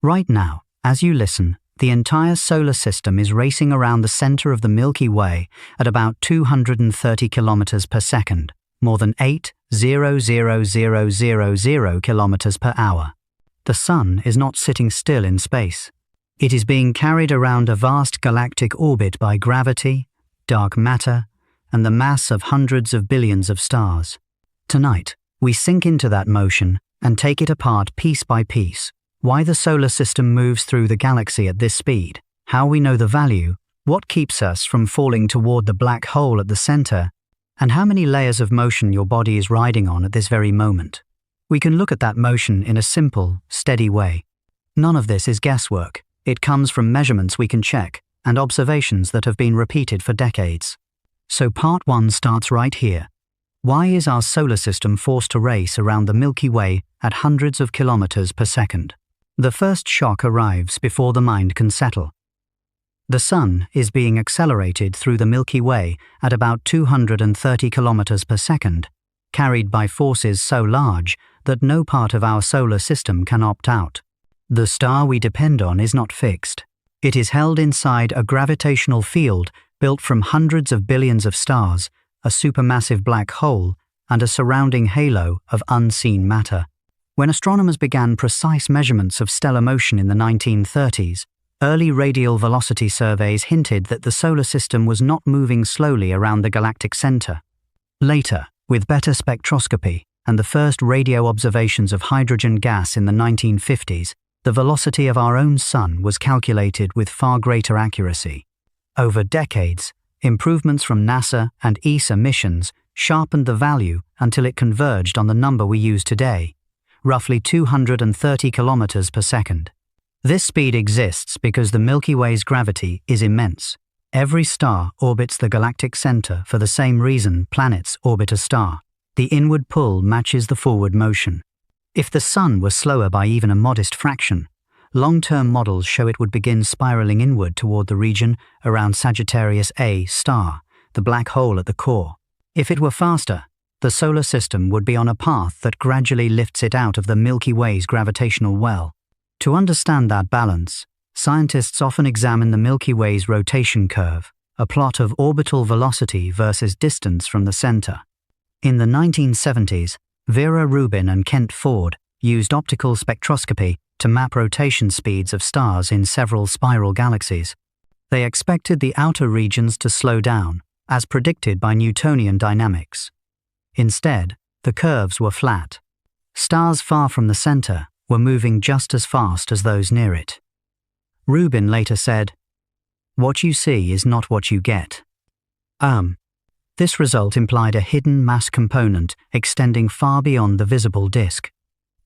Right now, as you listen, the entire solar system is racing around the center of the Milky Way at about 230 kilometers per second, more than 8,000,000 kilometers per hour. The Sun is not sitting still in space. It is being carried around a vast galactic orbit by gravity, dark matter, and the mass of hundreds of billions of stars. Tonight, we sink into that motion and take it apart piece by piece. Why the solar system moves through the galaxy at this speed, how we know the value, what keeps us from falling toward the black hole at the center, and how many layers of motion your body is riding on at this very moment. We can look at that motion in a simple, steady way. None of this is guesswork. It comes from measurements we can check and observations that have been repeated for decades. So part 1 starts right here. Why is our solar system forced to race around the Milky Way at hundreds of kilometers per second? The first shock arrives before the mind can settle. The Sun is being accelerated through the Milky Way at about 230 kilometers per second, carried by forces so large that no part of our solar system can opt out. The star we depend on is not fixed. It is held inside a gravitational field built from hundreds of billions of stars, a supermassive black hole, and a surrounding halo of unseen matter. When astronomers began precise measurements of stellar motion in the 1930s, early radial velocity surveys hinted that the solar system was not moving slowly around the galactic center. Later, with better spectroscopy and the first radio observations of hydrogen gas in the 1950s, the velocity of our own Sun was calculated with far greater accuracy. Over decades, improvements from NASA and ESA missions sharpened the value until it converged on the number we use today, roughly 230 kilometers per second. This speed exists because the Milky Way's gravity is immense. Every star orbits the galactic center for the same reason planets orbit a star. The inward pull matches the forward motion. If the Sun were slower by even a modest fraction, long-term models show it would begin spiraling inward toward the region around Sagittarius A star, the black hole at the core. If it were faster, the solar system would be on a path that gradually lifts it out of the Milky Way's gravitational well. To understand that balance, scientists often examine the Milky Way's rotation curve, a plot of orbital velocity versus distance from the center. In the 1970s, Vera Rubin and Kent Ford used optical spectroscopy to map rotation speeds of stars in several spiral galaxies. They expected the outer regions to slow down, as predicted by Newtonian dynamics. Instead, the curves were flat. Stars far from the center were moving just as fast as those near it. Rubin later said, "What you see is not what you get." This result implied a hidden mass component extending far beyond the visible disk.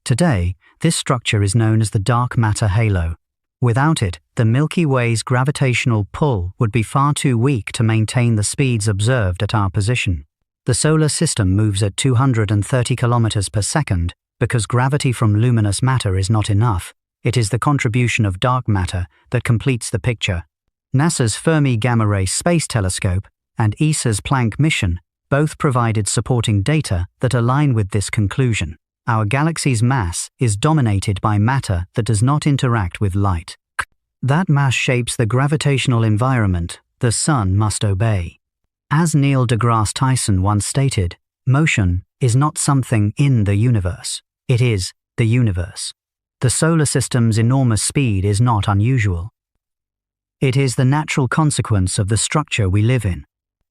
Today, this structure is known as the dark matter halo. Without it, the Milky Way's gravitational pull would be far too weak to maintain the speeds observed at our position. The solar system moves at 230 kilometers per second because gravity from luminous matter is not enough. It is the contribution of dark matter that completes the picture. NASA's Fermi Gamma Ray Space Telescope and ESA's Planck mission both provided supporting data that align with this conclusion. Our galaxy's mass is dominated by matter that does not interact with light. That mass shapes the gravitational environment the Sun must obey. As Neil deGrasse Tyson once stated, motion is not something in the universe. It is the universe. The solar system's enormous speed is not unusual. It is the natural consequence of the structure we live in.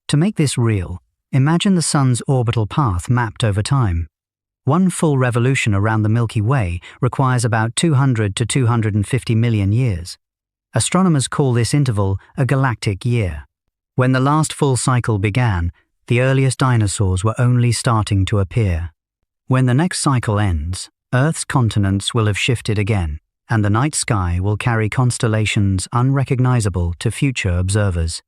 To make this real, imagine the Sun's orbital path mapped over time. One full revolution around the Milky Way requires about 200 to 250 million years. Astronomers call this interval a galactic year. When the last full cycle began, the earliest dinosaurs were only starting to appear. When the next cycle ends, Earth's continents will have shifted again, and the night sky will carry constellations unrecognizable to future observers.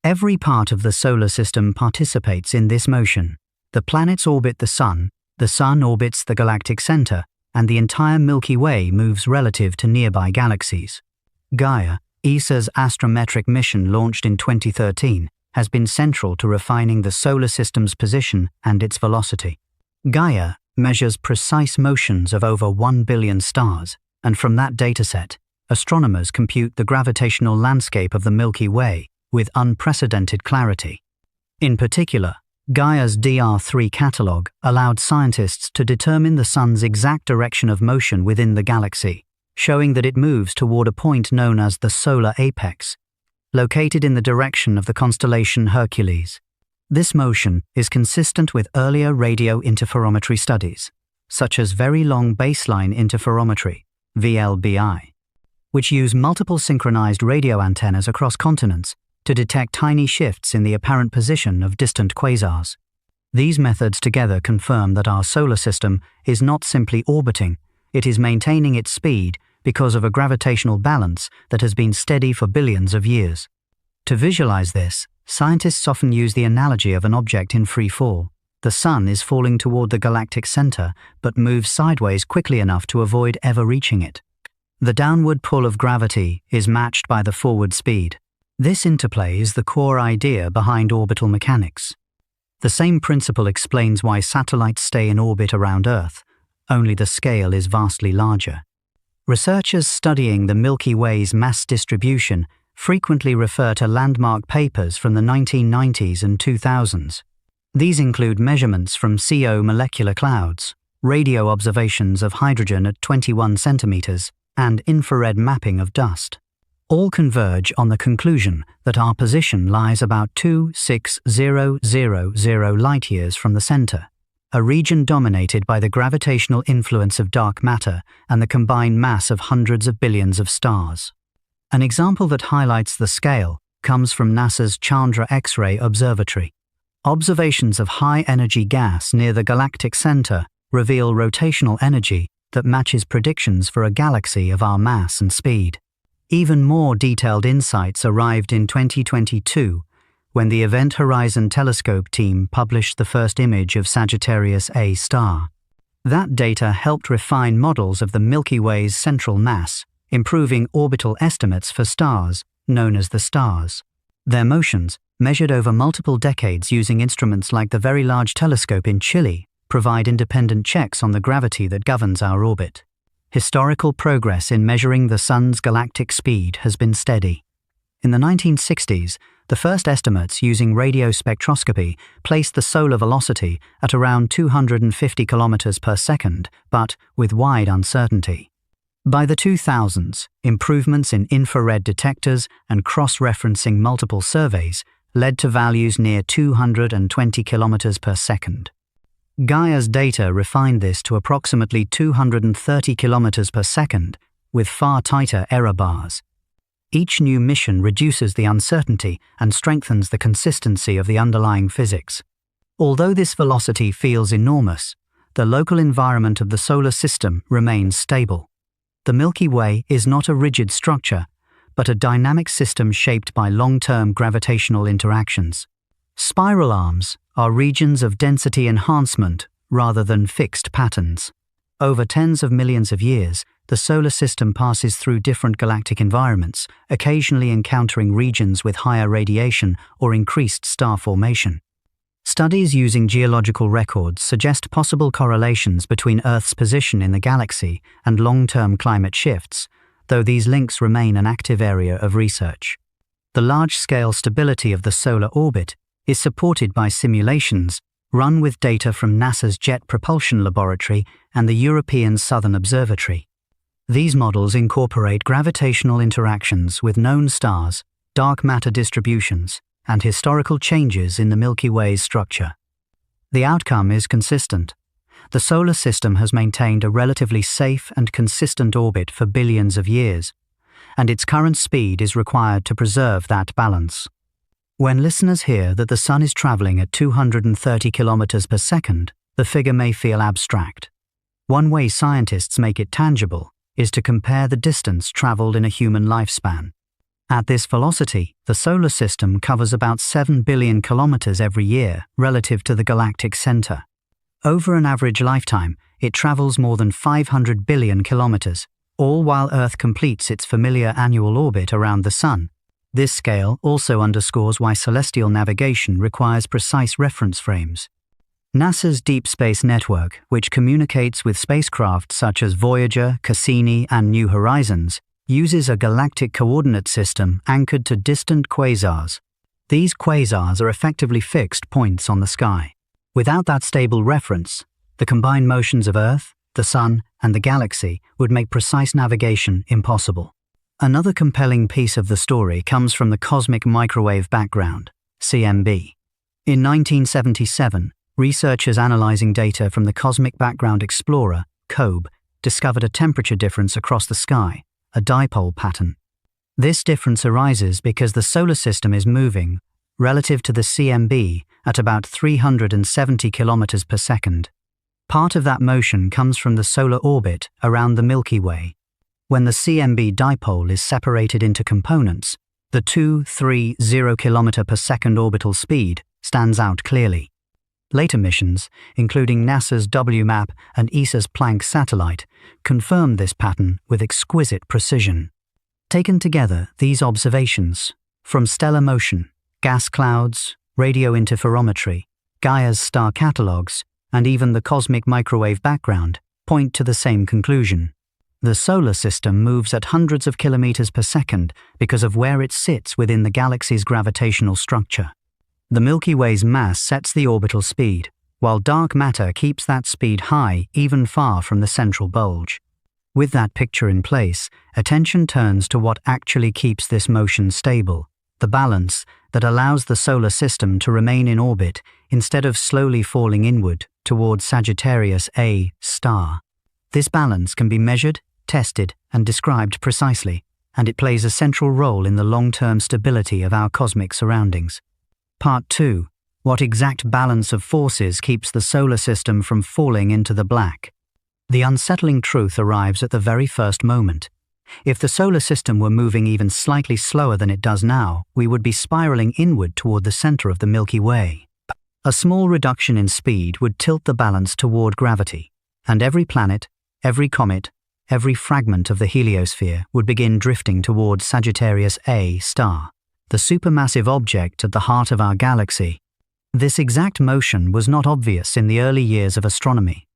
Every part of the solar system participates in this motion. The planets orbit the Sun orbits the galactic center, and the entire Milky Way moves relative to nearby galaxies. Gaia, ESA's astrometric mission launched in 2013, has been central to refining the solar system's position and its velocity. Gaia measures precise motions of over 1 billion stars, and from that dataset, astronomers compute the gravitational landscape of the Milky Way with unprecedented clarity. In particular, Gaia's DR3 catalogue allowed scientists to determine the Sun's exact direction of motion within the galaxy, showing that it moves toward a point known as the solar apex, located in the direction of the constellation Hercules. This motion is consistent with earlier radio interferometry studies, such as Very Long Baseline Interferometry, VLBI, which use multiple synchronized radio antennas across continents to detect tiny shifts in the apparent position of distant quasars. These methods together confirm that our solar system is not simply orbiting, it is maintaining its speed because of a gravitational balance that has been steady for billions of years. To visualize this, scientists often use the analogy of an object in free fall. The Sun is falling toward the galactic center, but moves sideways quickly enough to avoid ever reaching it. The downward pull of gravity is matched by the forward speed. This interplay is the core idea behind orbital mechanics. The same principle explains why satellites stay in orbit around Earth, only the scale is vastly larger. Researchers studying the Milky Way's mass distribution frequently refer to landmark papers from the 1990s and 2000s. These include measurements from CO molecular clouds, radio observations of hydrogen at 21 centimeters, and infrared mapping of dust. All converge on the conclusion that our position lies about 2,600 light-years from the center, a region dominated by the gravitational influence of dark matter and the combined mass of hundreds of billions of stars. An example that highlights the scale comes from NASA's Chandra X-ray Observatory. Observations of high-energy gas near the galactic center reveal rotational energy that matches predictions for a galaxy of our mass and speed. Even more detailed insights arrived in 2022 when the Event Horizon Telescope team published the first image of Sagittarius A star. That data helped refine models of the Milky Way's central mass, improving orbital estimates for stars known as the stars. Their motions, measured over multiple decades using instruments like the Very Large Telescope in Chile, provide independent checks on the gravity that governs our orbit. Historical progress in measuring the Sun's galactic speed has been steady. In the 1960s, the first estimates using radio spectroscopy placed the solar velocity at around 250 kilometers per second, but with wide uncertainty. By the 2000s, improvements in infrared detectors and cross-referencing multiple surveys led to values near 220 kilometers per second. Gaia's data refined this to approximately 230 kilometers per second, with far tighter error bars. Each new mission reduces the uncertainty and strengthens the consistency of the underlying physics. Although this velocity feels enormous, the local environment of the solar system remains stable. The Milky Way is not a rigid structure, but a dynamic system shaped by long-term gravitational interactions. Spiral arms are regions of density enhancement rather than fixed patterns. Over tens of millions of years, the solar system passes through different galactic environments, occasionally encountering regions with higher radiation or increased star formation. Studies using geological records suggest possible correlations between Earth's position in the galaxy and long-term climate shifts, though these links remain an active area of research. The large-scale stability of the solar orbit is supported by simulations run with data from NASA's Jet Propulsion Laboratory and the European Southern Observatory. These models incorporate gravitational interactions with known stars, dark matter distributions, and historical changes in the Milky Way's structure. The outcome is consistent. The solar system has maintained a relatively safe and consistent orbit for billions of years, and its current speed is required to preserve that balance. When listeners hear that the Sun is traveling at 230 kilometers per second, the figure may feel abstract. One way scientists make it tangible is to compare the distance traveled in a human lifespan. At this velocity, the solar system covers about 7 billion kilometers every year relative to the galactic center. Over an average lifetime, it travels more than 500 billion kilometers, all while Earth completes its familiar annual orbit around the Sun. This scale also underscores why celestial navigation requires precise reference frames. NASA's Deep Space Network, which communicates with spacecraft such as Voyager, Cassini, and New Horizons, uses a galactic coordinate system anchored to distant quasars. These quasars are effectively fixed points on the sky. Without that stable reference, the combined motions of Earth, the Sun, and the galaxy would make precise navigation impossible. Another compelling piece of the story comes from the cosmic microwave background, CMB. In 1977, researchers analyzing data from the Cosmic Background Explorer, COBE, discovered a temperature difference across the sky, a dipole pattern. This difference arises because the solar system is moving, relative to the CMB, at about 370 kilometers per second. Part of that motion comes from the solar orbit around the Milky Way. When the CMB dipole is separated into components, the 230 km per second orbital speed stands out clearly. Later missions, including NASA's WMAP and ESA's Planck satellite, confirmed this pattern with exquisite precision. Taken together, these observations, from stellar motion, gas clouds, radio interferometry, Gaia's star catalogues, and even the cosmic microwave background, point to the same conclusion. The solar system moves at hundreds of kilometers per second because of where it sits within the galaxy's gravitational structure. The Milky Way's mass sets the orbital speed, while dark matter keeps that speed high even far from the central bulge. With that picture in place, attention turns to what actually keeps this motion stable, the balance that allows the solar system to remain in orbit instead of slowly falling inward towards Sagittarius A star. This balance can be measured, tested, and described precisely, and it plays a central role in the long-term stability of our cosmic surroundings. Part 2. What exact balance of forces keeps the solar system from falling into the black? The unsettling truth arrives at the very first moment. If the solar system were moving even slightly slower than it does now, we would be spiraling inward toward the center of the Milky Way. A small reduction in speed would tilt the balance toward gravity, and every planet, every comet, every fragment of the heliosphere would begin drifting toward Sagittarius A star, the supermassive object at the heart of our galaxy. This exact motion was not obvious in the early years of astronomy.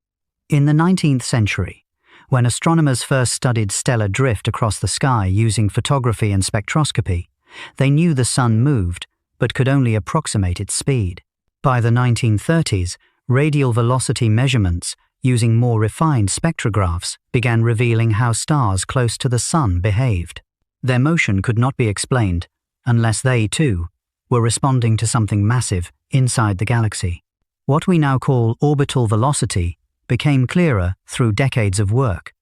In the 19th century, when astronomers first studied stellar drift across the sky using photography and spectroscopy, they knew the sun moved, but could only approximate its speed. By the 1930s, radial velocity measurements using more refined spectrographs began revealing how stars close to the sun behaved. Their motion could not be explained unless they, too, were responding to something massive inside the galaxy. What we now call orbital velocity became clearer through decades of work.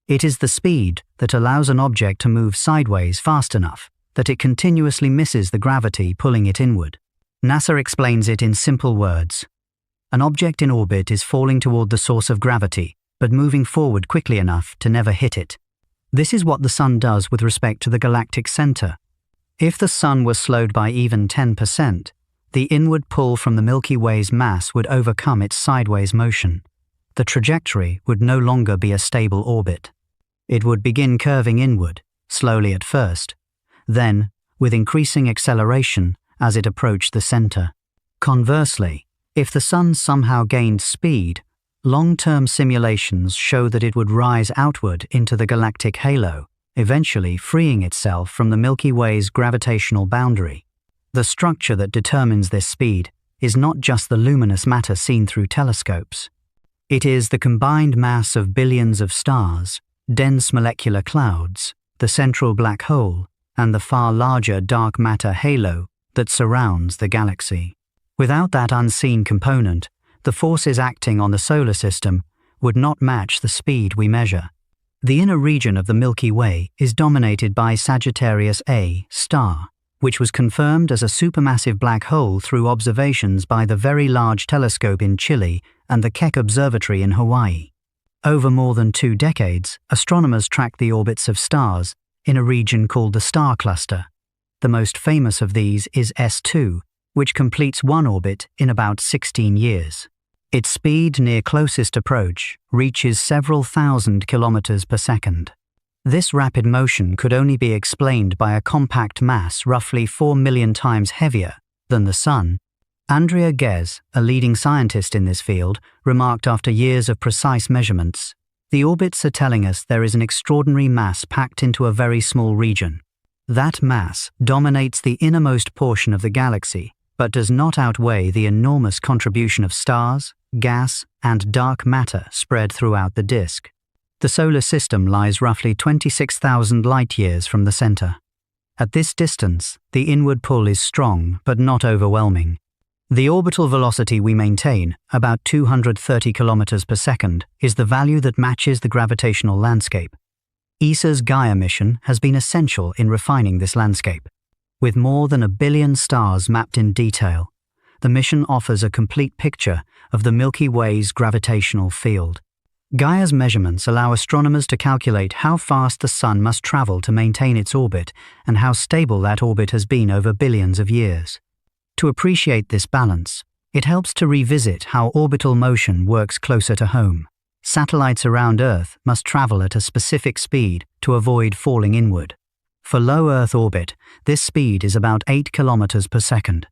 It is the speed that allows an object to move sideways fast enough that it continuously misses the gravity pulling it inward. NASA explains it in simple words. An object in orbit is falling toward the source of gravity, but moving forward quickly enough to never hit it. This is what the Sun does with respect to the galactic center. If the Sun was slowed by even 10%, the inward pull from the Milky Way's mass would overcome its sideways motion. The trajectory would no longer be a stable orbit. It would begin curving inward, slowly at first, then, with increasing acceleration as it approached the center. Conversely, if the Sun somehow gained speed, long-term simulations show that it would rise outward into the galactic halo, eventually freeing itself from the Milky Way's gravitational boundary. The structure that determines this speed is not just the luminous matter seen through telescopes. It is the combined mass of billions of stars, dense molecular clouds, the central black hole, and the far larger dark matter halo that surrounds the galaxy. Without that unseen component, the forces acting on the solar system would not match the speed we measure. The inner region of the Milky Way is dominated by Sagittarius A star, which was confirmed as a supermassive black hole through observations by the Very Large Telescope in Chile and the Keck Observatory in Hawaii. Over more than 2 decades, astronomers tracked the orbits of stars in a region called the star cluster. The most famous of these is S2, which completes one orbit in about 16 years. Its speed near closest approach reaches several thousand kilometers per second. This rapid motion could only be explained by a compact mass roughly 4 million times heavier than the Sun. Andrea Ghez, a leading scientist in this field, remarked after years of precise measurements, The orbits are telling us there is an extraordinary mass packed into a very small region. That mass dominates the innermost portion of the galaxy, but does not outweigh the enormous contribution of stars, gas, and dark matter spread throughout the disk. The solar system lies roughly 26,000 light-years from the center. At this distance, the inward pull is strong but not overwhelming. The orbital velocity we maintain, about 230 kilometers per second, is the value that matches the gravitational landscape. ESA's Gaia mission has been essential in refining this landscape. With more than 1 billion stars mapped in detail, the mission offers a complete picture of the Milky Way's gravitational field. Gaia's measurements allow astronomers to calculate how fast the Sun must travel to maintain its orbit and how stable that orbit has been over billions of years. To appreciate this balance, it helps to revisit how orbital motion works closer to home. Satellites around Earth must travel at a specific speed to avoid falling inward. For low Earth orbit, this speed is about 8 kilometers per second.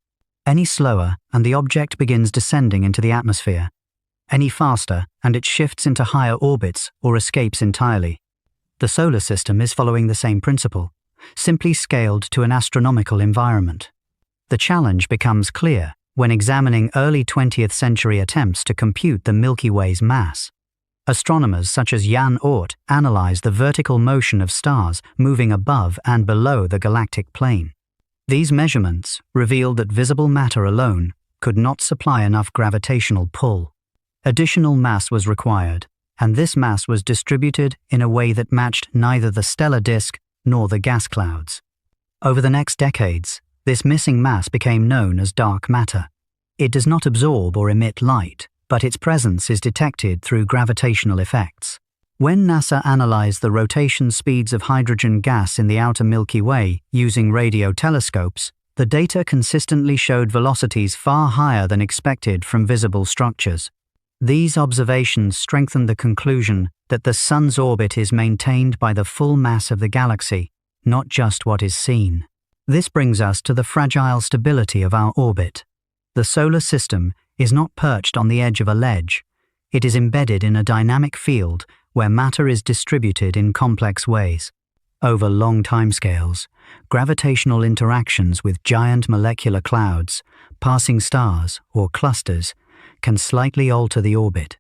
Any slower, and the object begins descending into the atmosphere. Any faster, and it shifts into higher orbits or escapes entirely. The solar system is following the same principle, simply scaled to an astronomical environment. The challenge becomes clear when examining early 20th century attempts to compute the Milky Way's mass. Astronomers such as Jan Oort analyzed the vertical motion of stars moving above and below the galactic plane. These measurements revealed that visible matter alone could not supply enough gravitational pull. Additional mass was required, and this mass was distributed in a way that matched neither the stellar disk nor the gas clouds. Over the next decades, this missing mass became known as dark matter. It does not absorb or emit light, but its presence is detected through gravitational effects. When NASA analyzed the rotation speeds of hydrogen gas in the outer Milky Way using radio telescopes, the data consistently showed velocities far higher than expected from visible structures. These observations strengthen the conclusion that the Sun's orbit is maintained by the full mass of the galaxy, not just what is seen. This brings us to the fragile stability of our orbit. The solar system is not perched on the edge of a ledge. It is embedded in a dynamic field where matter is distributed in complex ways. Over long timescales, gravitational interactions with giant molecular clouds, passing stars, or clusters can slightly alter the orbit.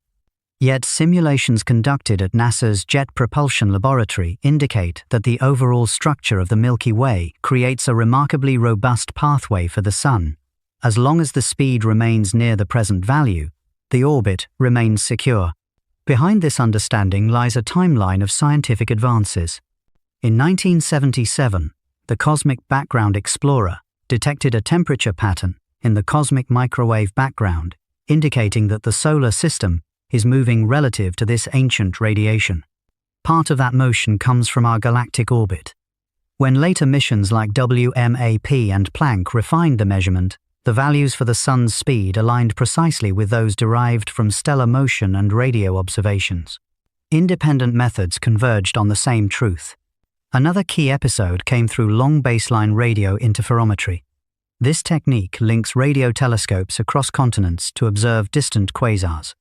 Yet simulations conducted at NASA's Jet Propulsion Laboratory indicate that the overall structure of the Milky Way creates a remarkably robust pathway for the Sun. As long as the speed remains near the present value, the orbit remains secure. Behind this understanding lies a timeline of scientific advances. In 1977, the Cosmic Background Explorer detected a temperature pattern in the cosmic microwave background, indicating that the solar system is moving relative to this ancient radiation. Part of that motion comes from our galactic orbit. When later missions like WMAP and Planck refined the measurement, the values for the Sun's speed aligned precisely with those derived from stellar motion and radio observations. Independent methods converged on the same truth. Another key episode came through long baseline radio interferometry. This technique links radio telescopes across continents to observe distant quasars.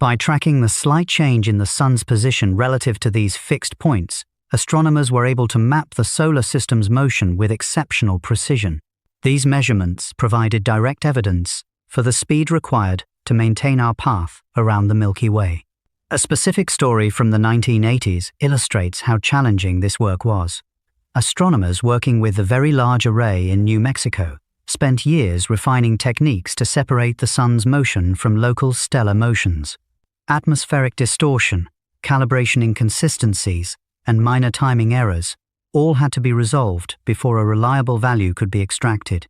By tracking the slight change in the Sun's position relative to these fixed points, astronomers were able to map the solar system's motion with exceptional precision. These measurements provided direct evidence for the speed required to maintain our path around the Milky Way. A specific story from the 1980s illustrates how challenging this work was. Astronomers working with the Very Large Array in New Mexico spent years refining techniques to separate the Sun's motion from local stellar motions. Atmospheric distortion, calibration inconsistencies, and minor timing errors all had to be resolved before a reliable value could be extracted.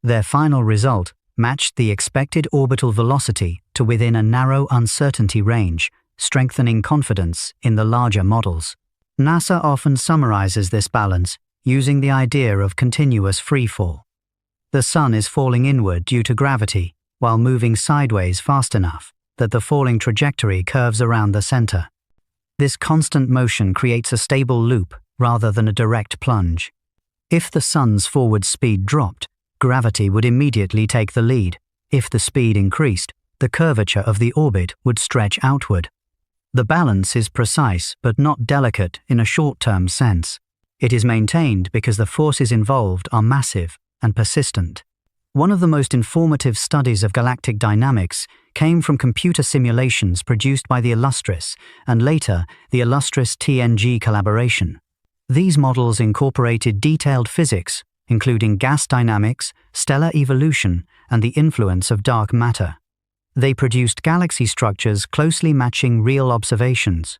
Their final result matched the expected orbital velocity to within a narrow uncertainty range, strengthening confidence in the larger models. NASA often summarizes this balance using the idea of continuous freefall. The Sun is falling inward due to gravity, while moving sideways fast enough that the falling trajectory curves around the center. This constant motion creates a stable loop rather than a direct plunge. If the Sun's forward speed dropped, gravity would immediately take the lead. If the speed increased, the curvature of the orbit would stretch outward. The balance is precise but not delicate in a short-term sense. It is maintained because the forces involved are massive and persistent. One of the most informative studies of galactic dynamics came from computer simulations produced by the Illustris and later the Illustris-TNG collaboration. These models incorporated detailed physics, including gas dynamics, stellar evolution, and the influence of dark matter. They produced galaxy structures closely matching real observations.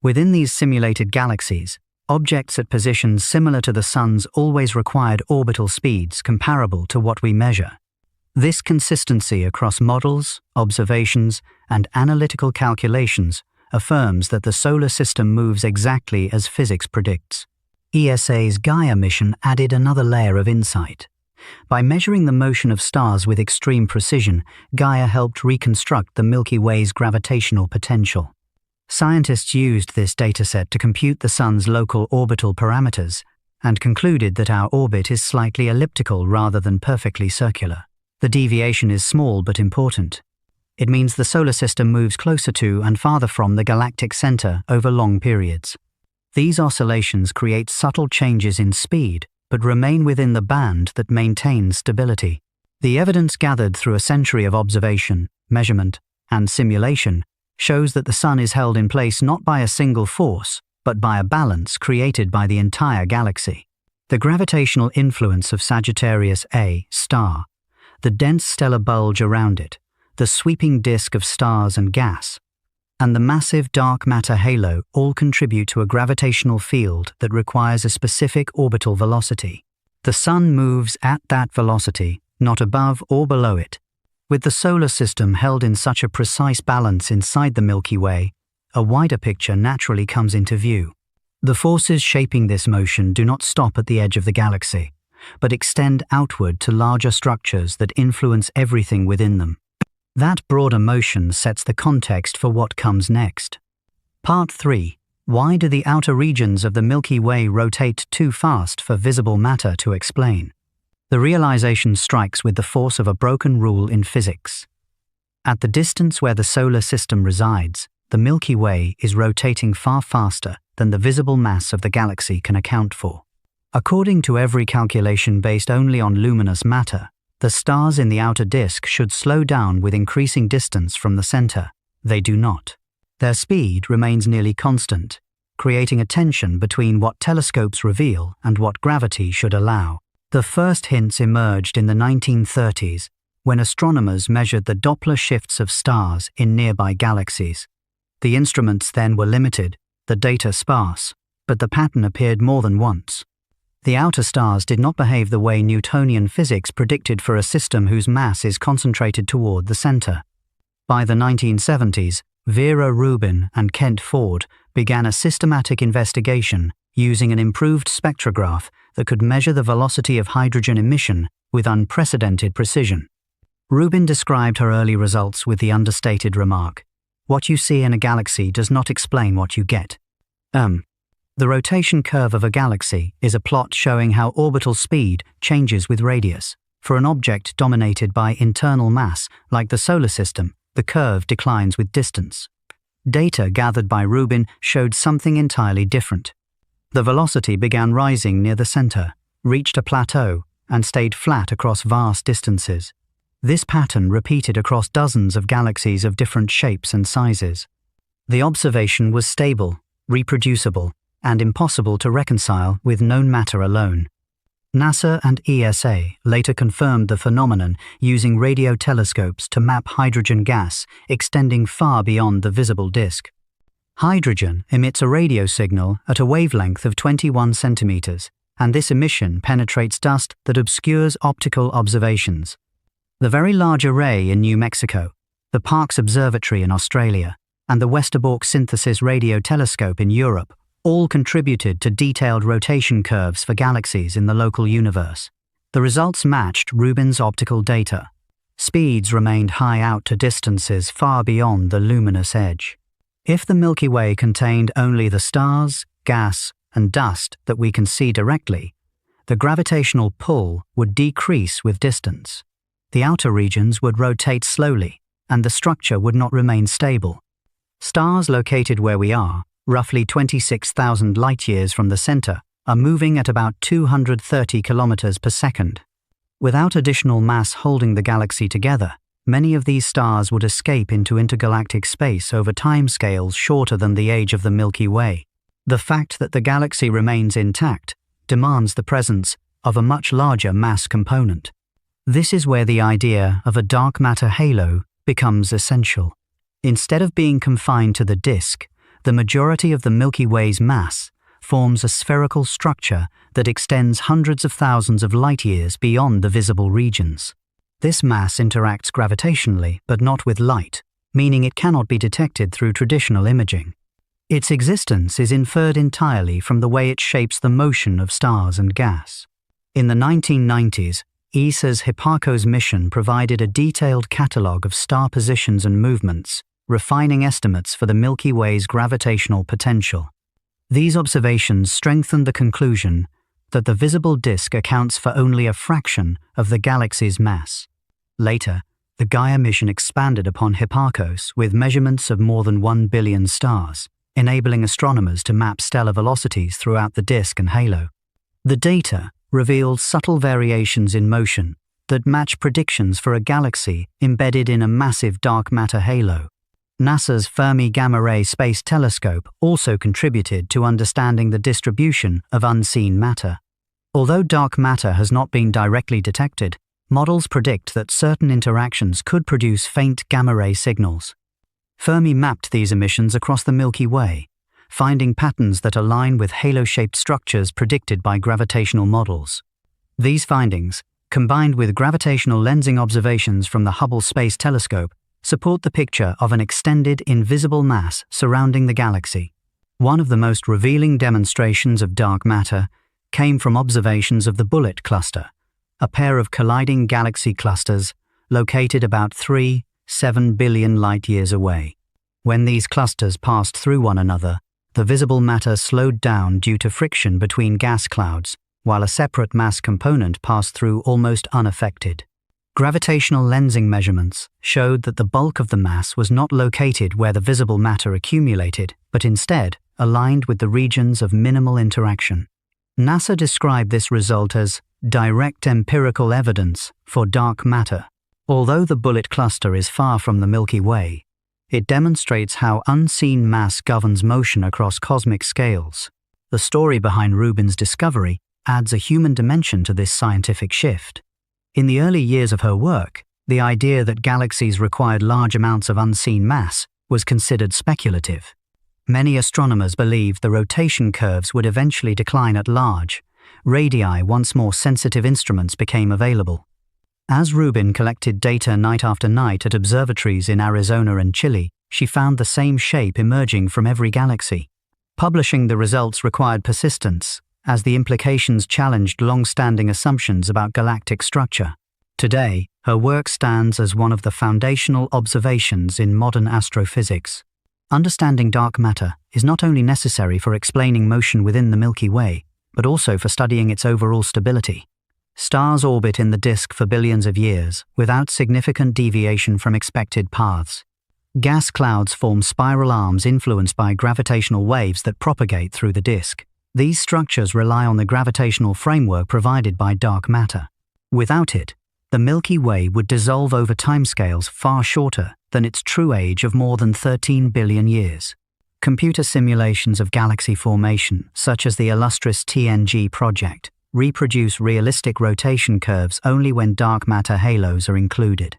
Within these simulated galaxies, objects at positions similar to the Sun's always required orbital speeds comparable to what we measure. This consistency across models, observations, and analytical calculations affirms that the solar system moves exactly as physics predicts. ESA's Gaia mission added another layer of insight. By measuring the motion of stars with extreme precision, Gaia helped reconstruct the Milky Way's gravitational potential. Scientists used this dataset to compute the Sun's local orbital parameters and concluded that our orbit is slightly elliptical rather than perfectly circular. The deviation is small but important. It means the solar system moves closer to and farther from the galactic center over long periods. These oscillations create subtle changes in speed, but remain within the band that maintains stability. The evidence gathered through a century of observation, measurement, and simulation shows that the Sun is held in place not by a single force, but by a balance created by the entire galaxy. The gravitational influence of Sagittarius A star, the dense stellar bulge around it, the sweeping disk of stars and gas, and the massive dark matter halo all contribute to a gravitational field that requires a specific orbital velocity. The Sun moves at that velocity, not above or below it. With the solar system held in such a precise balance inside the Milky Way, a wider picture naturally comes into view. The forces shaping this motion do not stop at the edge of the galaxy, but extend outward to larger structures that influence everything within them. That broader motion sets the context for what comes next. Part 3. Why do the outer regions of the Milky Way rotate too fast for visible matter to explain? The realization strikes with the force of a broken rule in physics. At the distance where the solar system resides, the Milky Way is rotating far faster than the visible mass of the galaxy can account for. According to every calculation based only on luminous matter, the stars in the outer disk should slow down with increasing distance from the center. They do not. Their speed remains nearly constant, creating a tension between what telescopes reveal and what gravity should allow. The first hints emerged in the 1930s when astronomers measured the Doppler shifts of stars in nearby galaxies. The instruments then were limited, the data sparse, but the pattern appeared more than once. The outer stars did not behave the way Newtonian physics predicted for a system whose mass is concentrated toward the center. By the 1970s, Vera Rubin and Kent Ford began a systematic investigation using an improved spectrograph that could measure the velocity of hydrogen emission with unprecedented precision. Rubin described her early results with the understated remark, "What you see in a galaxy does not explain what you get." The rotation curve of a galaxy is a plot showing how orbital speed changes with radius. For an object dominated by internal mass, like the solar system, the curve declines with distance. Data gathered by Rubin showed something entirely different. The velocity began rising near the center, reached a plateau, and stayed flat across vast distances. This pattern repeated across dozens of galaxies of different shapes and sizes. The observation was stable, reproducible, and impossible to reconcile with known matter alone. NASA and ESA later confirmed the phenomenon using radio telescopes to map hydrogen gas extending far beyond the visible disk. Hydrogen emits a radio signal at a wavelength of 21 centimeters, and this emission penetrates dust that obscures optical observations. The Very Large Array in New Mexico, the Parkes Observatory in Australia, and the Westerbork Synthesis Radio Telescope in Europe all contributed to detailed rotation curves for galaxies in the local universe. The results matched Rubin's optical data. Speeds remained high out to distances far beyond the luminous edge. If the Milky Way contained only the stars, gas, and dust that we can see directly, the gravitational pull would decrease with distance. The outer regions would rotate slowly, and the structure would not remain stable. Stars located where we are, roughly 26,000 light-years from the center, are moving at about 230 kilometers per second. Without additional mass holding the galaxy together, many of these stars would escape into intergalactic space over timescales shorter than the age of the Milky Way. The fact that the galaxy remains intact demands the presence of a much larger mass component. This is where the idea of a dark matter halo becomes essential. Instead of being confined to the disk, the majority of the Milky Way's mass forms a spherical structure that extends hundreds of thousands of light-years beyond the visible regions. This mass interacts gravitationally, but not with light, meaning it cannot be detected through traditional imaging. Its existence is inferred entirely from the way it shapes the motion of stars and gas. In the 1990s, ESA's Hipparcos mission provided a detailed catalogue of star positions and movements, refining estimates for the Milky Way's gravitational potential. These observations strengthened the conclusion that the visible disk accounts for only a fraction of the galaxy's mass. Later, the Gaia mission expanded upon Hipparcos with measurements of more than 1 billion stars, enabling astronomers to map stellar velocities throughout the disk and halo. The data revealed subtle variations in motion that match predictions for a galaxy embedded in a massive dark matter halo. NASA's Fermi Gamma Ray Space Telescope also contributed to understanding the distribution of unseen matter. Although dark matter has not been directly detected, models predict that certain interactions could produce faint gamma-ray signals. Fermi mapped these emissions across the Milky Way, finding patterns that align with halo-shaped structures predicted by gravitational models. These findings, combined with gravitational lensing observations from the Hubble Space Telescope, support the picture of an extended invisible mass surrounding the galaxy. One of the most revealing demonstrations of dark matter came from observations of the Bullet Cluster, a pair of colliding galaxy clusters located about 3.7 billion light-years away. When these clusters passed through one another, the visible matter slowed down due to friction between gas clouds, while a separate mass component passed through almost unaffected. Gravitational lensing measurements showed that the bulk of the mass was not located where the visible matter accumulated, but instead aligned with the regions of minimal interaction. NASA described this result as direct empirical evidence for dark matter. Although the Bullet Cluster is far from the Milky Way, it demonstrates how unseen mass governs motion across cosmic scales. The story behind Rubin's discovery adds a human dimension to this scientific shift. In the early years of her work, the idea that galaxies required large amounts of unseen mass was considered speculative. Many astronomers believed the rotation curves would eventually decline at large radii once more sensitive instruments became available. As Rubin collected data night after night at observatories in Arizona and Chile, she found the same shape emerging from every galaxy. Publishing the results required persistence, as the implications challenged long-standing assumptions about galactic structure. Today, her work stands as one of the foundational observations in modern astrophysics. Understanding dark matter is not only necessary for explaining motion within the Milky Way, but also for studying its overall stability. Stars orbit in the disk for billions of years without significant deviation from expected paths. Gas clouds form spiral arms influenced by gravitational waves that propagate through the disk. These structures rely on the gravitational framework provided by dark matter. Without it, the Milky Way would dissolve over timescales far shorter than its true age of more than 13 billion years. Computer simulations of galaxy formation, such as the illustrious TNG project, reproduce realistic rotation curves only when dark matter halos are included.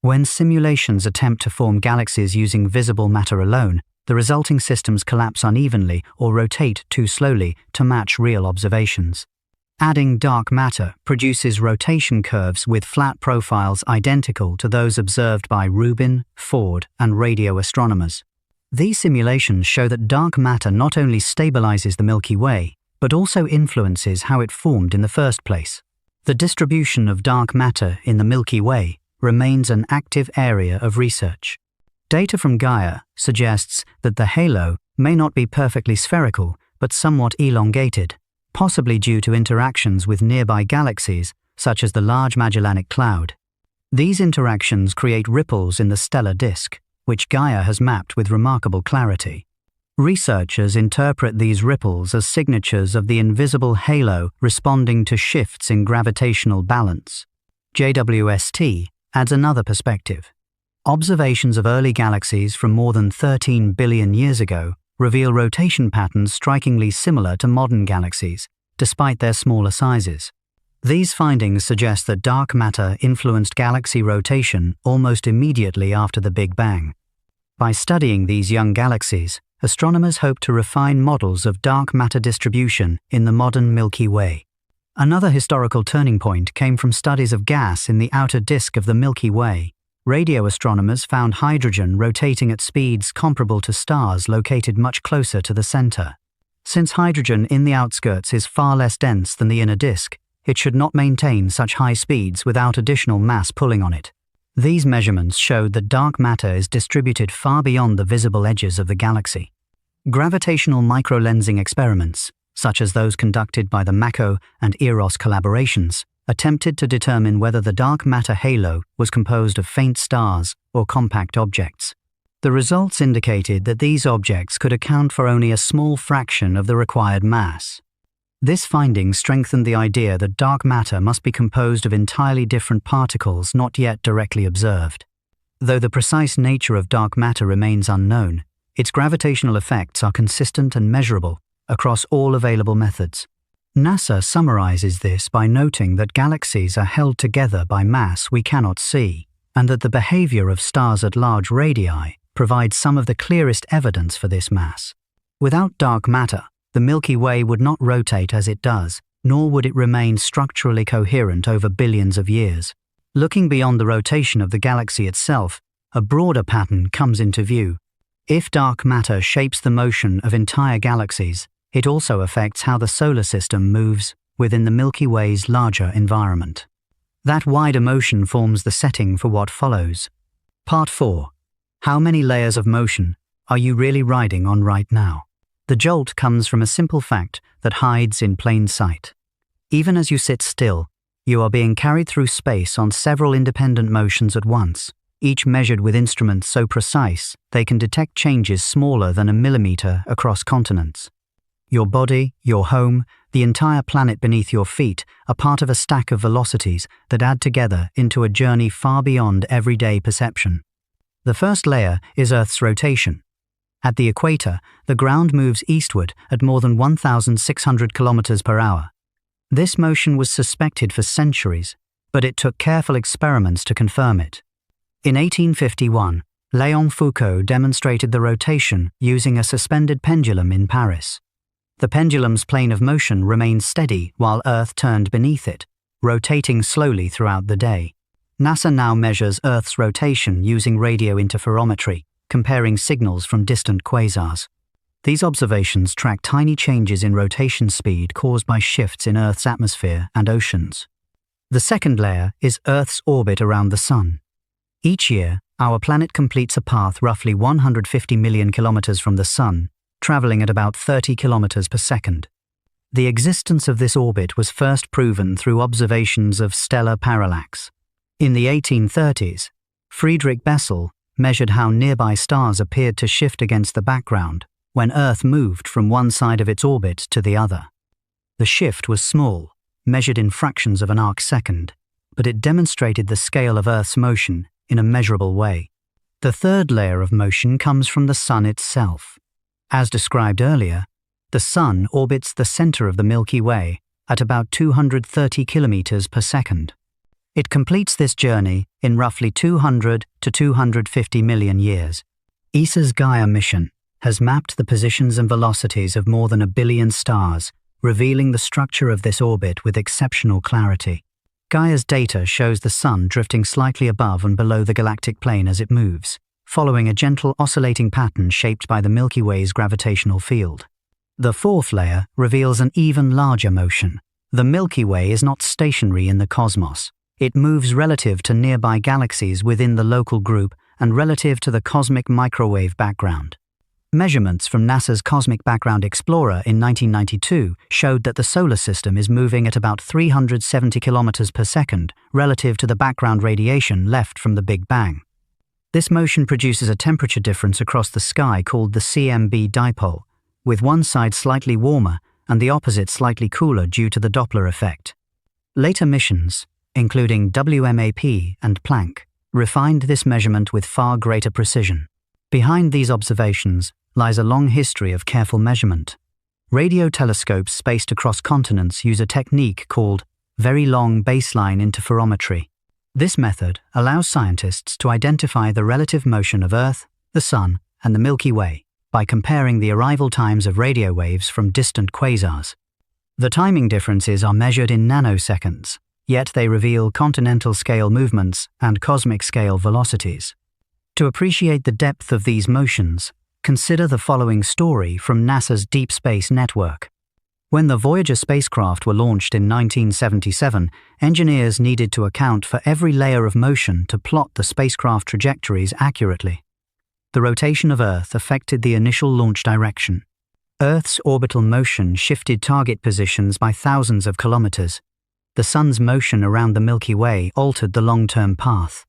When simulations attempt to form galaxies using visible matter alone, the resulting systems collapse unevenly or rotate too slowly to match real observations. Adding dark matter produces rotation curves with flat profiles identical to those observed by Rubin, Ford, and radio astronomers. These simulations show that dark matter not only stabilizes the Milky Way, but also influences how it formed in the first place. The distribution of dark matter in the Milky Way remains an active area of research. Data from Gaia suggests that the halo may not be perfectly spherical, but somewhat elongated, possibly due to interactions with nearby galaxies, such as the Large Magellanic Cloud. These interactions create ripples in the stellar disk, which Gaia has mapped with remarkable clarity. Researchers interpret these ripples as signatures of the invisible halo responding to shifts in gravitational balance. JWST adds another perspective. Observations of early galaxies from more than 13 billion years ago reveal rotation patterns strikingly similar to modern galaxies, despite their smaller sizes. These findings suggest that dark matter influenced galaxy rotation almost immediately after the Big Bang. By studying these young galaxies, astronomers hope to refine models of dark matter distribution in the modern Milky Way. Another historical turning point came from studies of gas in the outer disk of the Milky Way. Radio astronomers found hydrogen rotating at speeds comparable to stars located much closer to the center. Since hydrogen in the outskirts is far less dense than the inner disk, it should not maintain such high speeds without additional mass pulling on it. These measurements showed that dark matter is distributed far beyond the visible edges of the galaxy. Gravitational microlensing experiments, such as those conducted by the MACO and EROS collaborations, attempted to determine whether the dark matter halo was composed of faint stars or compact objects. The results indicated that these objects could account for only a small fraction of the required mass. This finding strengthened the idea that dark matter must be composed of entirely different particles not yet directly observed. Though the precise nature of dark matter remains unknown, its gravitational effects are consistent and measurable across all available methods. NASA summarizes this by noting that galaxies are held together by mass we cannot see, and that the behavior of stars at large radii provides some of the clearest evidence for this mass. Without dark matter, the Milky Way would not rotate as it does, nor would it remain structurally coherent over billions of years. Looking beyond the rotation of the galaxy itself, a broader pattern comes into view. If dark matter shapes the motion of entire galaxies, it also affects how the solar system moves within the Milky Way's larger environment. That wider motion forms the setting for what follows. Part 4. How many layers of motion are you really riding on right now? The jolt comes from a simple fact that hides in plain sight. Even as you sit still, you are being carried through space on several independent motions at once, each measured with instruments so precise they can detect changes smaller than a millimeter across continents. Your body, your home, the entire planet beneath your feet are part of a stack of velocities that add together into a journey far beyond everyday perception. The first layer is Earth's rotation. At the equator, the ground moves eastward at more than 1,600 kilometers per hour. This motion was suspected for centuries, but it took careful experiments to confirm it. In 1851, Léon Foucault demonstrated the rotation using a suspended pendulum in Paris. The pendulum's plane of motion remained steady while Earth turned beneath it, rotating slowly throughout the day. NASA now measures Earth's rotation using radio interferometry, comparing signals from distant quasars. These observations track tiny changes in rotation speed caused by shifts in Earth's atmosphere and oceans. The second layer is Earth's orbit around the Sun. Each year, our planet completes a path roughly 150 million kilometers from the Sun, traveling at about 30 kilometers per second. The existence of this orbit was first proven through observations of stellar parallax. In the 1830s, Friedrich Bessel measured how nearby stars appeared to shift against the background when Earth moved from one side of its orbit to the other. The shift was small, measured in fractions of an arc-second, but it demonstrated the scale of Earth's motion in a measurable way. The third layer of motion comes from the Sun itself. As described earlier, the Sun orbits the center of the Milky Way at about 230 kilometers per second. It completes this journey in roughly 200 to 250 million years. ESA's Gaia mission has mapped the positions and velocities of more than 1 billion stars, revealing the structure of this orbit with exceptional clarity. Gaia's data shows the Sun drifting slightly above and below the galactic plane as it moves, following a gentle oscillating pattern shaped by the Milky Way's gravitational field. The fourth layer reveals an even larger motion. The Milky Way is not stationary in the cosmos. It moves relative to nearby galaxies within the local group and relative to the cosmic microwave background. Measurements from NASA's Cosmic Background Explorer in 1992 showed that the solar system is moving at about 370 kilometers per second relative to the background radiation left from the Big Bang. This motion produces a temperature difference across the sky called the CMB dipole, with one side slightly warmer and the opposite slightly cooler due to the Doppler effect. Later missions, including WMAP and Planck, refined this measurement with far greater precision. Behind these observations lies a long history of careful measurement. Radio telescopes spaced across continents use a technique called very long baseline interferometry. This method allows scientists to identify the relative motion of Earth, the Sun, and the Milky Way by comparing the arrival times of radio waves from distant quasars. The timing differences are measured in nanoseconds, yet they reveal continental-scale movements and cosmic-scale velocities. To appreciate the depth of these motions, consider the following story from NASA's Deep Space Network. When the Voyager spacecraft were launched in 1977, engineers needed to account for every layer of motion to plot the spacecraft trajectories accurately. The rotation of Earth affected the initial launch direction. Earth's orbital motion shifted target positions by thousands of kilometers. The Sun's motion around the Milky Way altered the long-term path.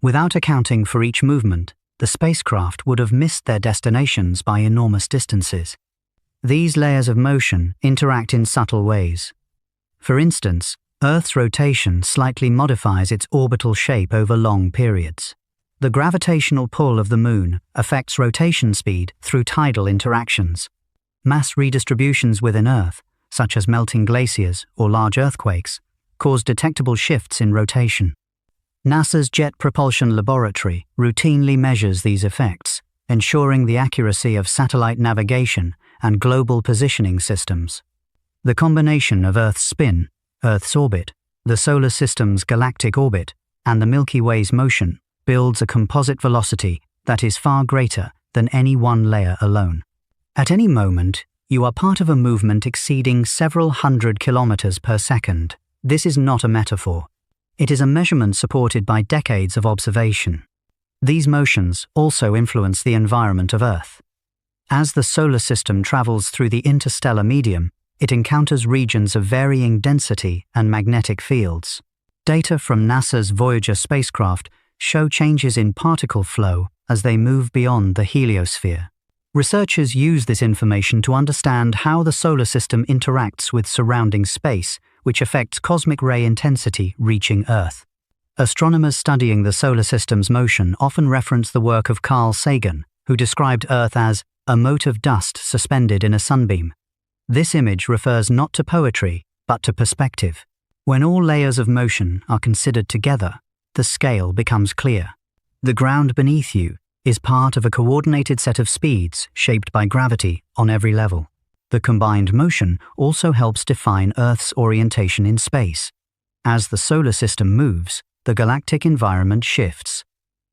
Without accounting for each movement, the spacecraft would have missed their destinations by enormous distances. These layers of motion interact in subtle ways. For instance, Earth's rotation slightly modifies its orbital shape over long periods. The gravitational pull of the Moon affects rotation speed through tidal interactions. Mass redistributions within Earth, such as melting glaciers or large earthquakes, cause detectable shifts in rotation. NASA's Jet Propulsion Laboratory routinely measures these effects, ensuring the accuracy of satellite navigation and global positioning systems. The combination of Earth's spin, Earth's orbit, the Solar System's galactic orbit, and the Milky Way's motion builds a composite velocity that is far greater than any one layer alone. At any moment, you are part of a movement exceeding several hundred kilometers per second. This is not a metaphor. It is a measurement supported by decades of observation. These motions also influence the environment of Earth. As the solar system travels through the interstellar medium, it encounters regions of varying density and magnetic fields. Data from NASA's Voyager spacecraft show changes in particle flow as they move beyond the heliosphere. Researchers use this information to understand how the solar system interacts with surrounding space, which affects cosmic ray intensity reaching Earth. Astronomers studying the solar system's motion often reference the work of Carl Sagan, who described Earth as a mote of dust suspended in a sunbeam. This image refers not to poetry, but to perspective. When all layers of motion are considered together, the scale becomes clear. The ground beneath you is part of a coordinated set of speeds shaped by gravity on every level. The combined motion also helps define Earth's orientation in space. As the solar system moves, the galactic environment shifts.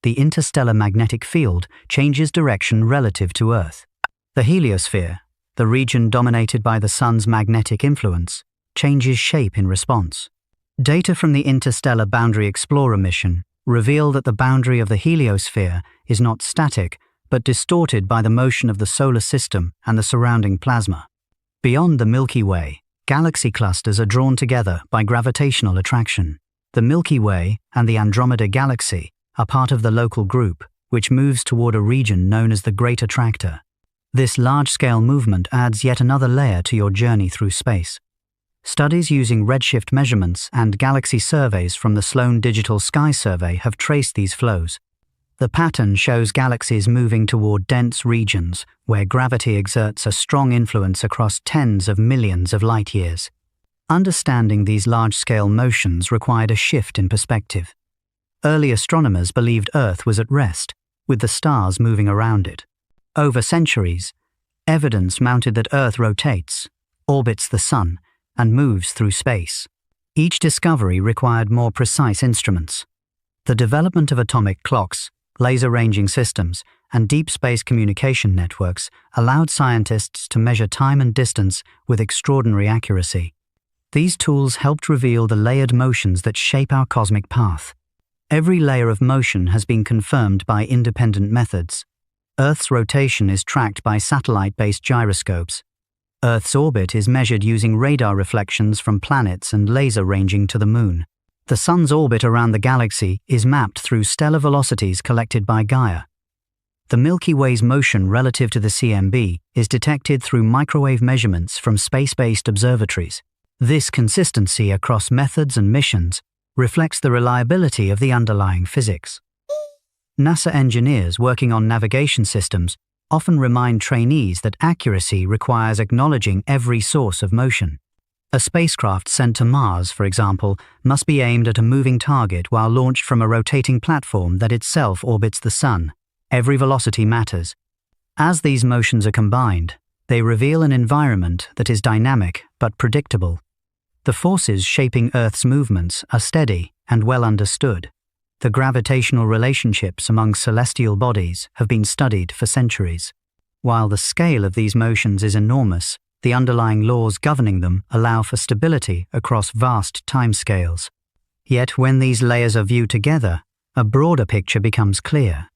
The interstellar magnetic field changes direction relative to Earth. The heliosphere, the region dominated by the Sun's magnetic influence, changes shape in response. Data from the Interstellar Boundary Explorer mission reveal that the boundary of the heliosphere is not static, but distorted by the motion of the solar system and the surrounding plasma. Beyond the Milky Way, galaxy clusters are drawn together by gravitational attraction. The Milky Way and the Andromeda Galaxy are part of the local group, which moves toward a region known as the Great Attractor. This large-scale movement adds yet another layer to your journey through space. Studies using redshift measurements and galaxy surveys from the Sloan Digital Sky Survey have traced these flows. The pattern shows galaxies moving toward dense regions where gravity exerts a strong influence across tens of millions of light-years. Understanding these large-scale motions required a shift in perspective. Early astronomers believed Earth was at rest, with the stars moving around it. Over centuries, evidence mounted that Earth rotates, orbits the Sun, and moves through space. Each discovery required more precise instruments. The development of atomic clocks, laser ranging systems, and deep space communication networks allowed scientists to measure time and distance with extraordinary accuracy. These tools helped reveal the layered motions that shape our cosmic path. Every layer of motion has been confirmed by independent methods. Earth's rotation is tracked by satellite-based gyroscopes. Earth's orbit is measured using radar reflections from planets and laser ranging to the Moon. The Sun's orbit around the galaxy is mapped through stellar velocities collected by Gaia. The Milky Way's motion relative to the CMB is detected through microwave measurements from space-based observatories. This consistency across methods and missions reflects the reliability of the underlying physics. NASA engineers working on navigation systems often remind trainees that accuracy requires acknowledging every source of motion. A spacecraft sent to Mars, for example, must be aimed at a moving target while launched from a rotating platform that itself orbits the Sun. Every velocity matters. As these motions are combined, they reveal an environment that is dynamic but predictable. The forces shaping Earth's movements are steady and well understood. The gravitational relationships among celestial bodies have been studied for centuries. While the scale of these motions is enormous, the underlying laws governing them allow for stability across vast timescales. Yet when these layers are viewed together, a broader picture becomes clear.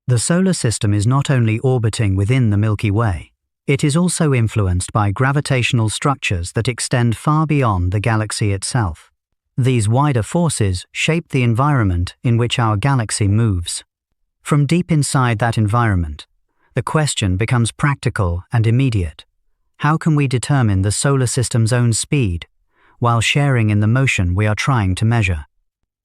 The solar system is not only orbiting within the Milky Way, it is also influenced by gravitational structures that extend far beyond the galaxy itself. These wider forces shape the environment in which our galaxy moves. From deep inside that environment, the question becomes practical and immediate. How can we determine the solar system's own speed while sharing in the motion we are trying to measure?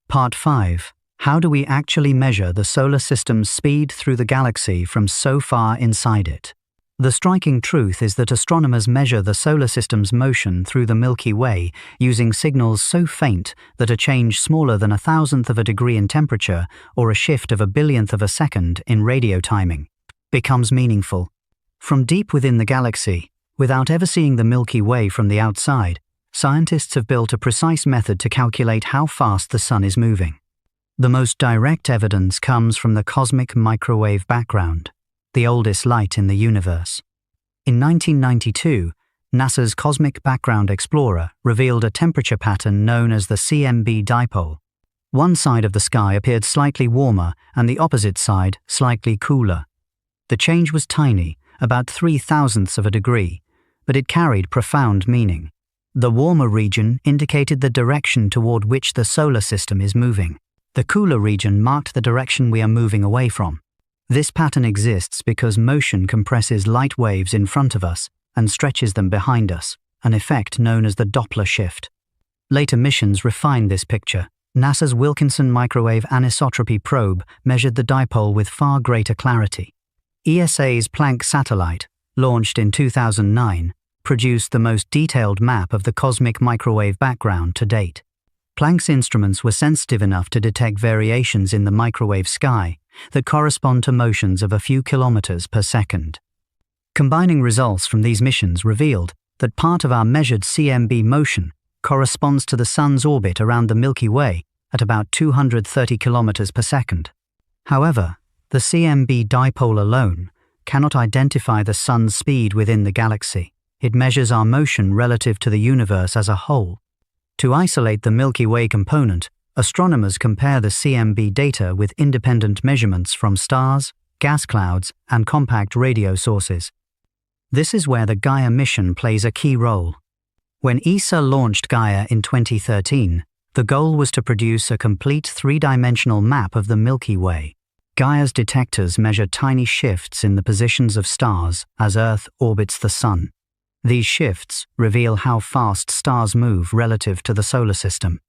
Part 5. How do we actually measure the solar system's speed through the galaxy from so far inside it? The striking truth is that astronomers measure the solar system's motion through the Milky Way using signals so faint that a change smaller than 1,000th of a degree in temperature or a shift of a billionth of a second in radio timing becomes meaningful. From deep within the galaxy, without ever seeing the Milky Way from the outside, scientists have built a precise method to calculate how fast the Sun is moving. The most direct evidence comes from the cosmic microwave background, the oldest light in the universe. In 1992, NASA's Cosmic Background Explorer revealed a temperature pattern known as the CMB dipole. One side of the sky appeared slightly warmer and the opposite side slightly cooler. The change was tiny, about 0.003 of a degree, but it carried profound meaning. The warmer region indicated the direction toward which the solar system is moving. The cooler region marked the direction we are moving away from. This pattern exists because motion compresses light waves in front of us and stretches them behind us, an effect known as the Doppler shift. Later missions refined this picture. NASA's Wilkinson Microwave Anisotropy Probe measured the dipole with far greater clarity. ESA's Planck satellite, launched in 2009, produced the most detailed map of the cosmic microwave background to date. Planck's instruments were sensitive enough to detect variations in the microwave sky that correspond to motions of a few kilometers per second. Combining results from these missions revealed that part of our measured CMB motion corresponds to the Sun's orbit around the Milky Way at about 230 kilometers per second. However, the CMB dipole alone cannot identify the Sun's speed within the galaxy. It measures our motion relative to the universe as a whole. To isolate the Milky Way component, astronomers compare the CMB data with independent measurements from stars, gas clouds, and compact radio sources. This is where the Gaia mission plays a key role. When ESA launched Gaia in 2013, the goal was to produce a complete three-dimensional map of the Milky Way. Gaia's detectors measure tiny shifts in the positions of stars as Earth orbits the Sun. These shifts reveal how fast stars move relative to the solar system.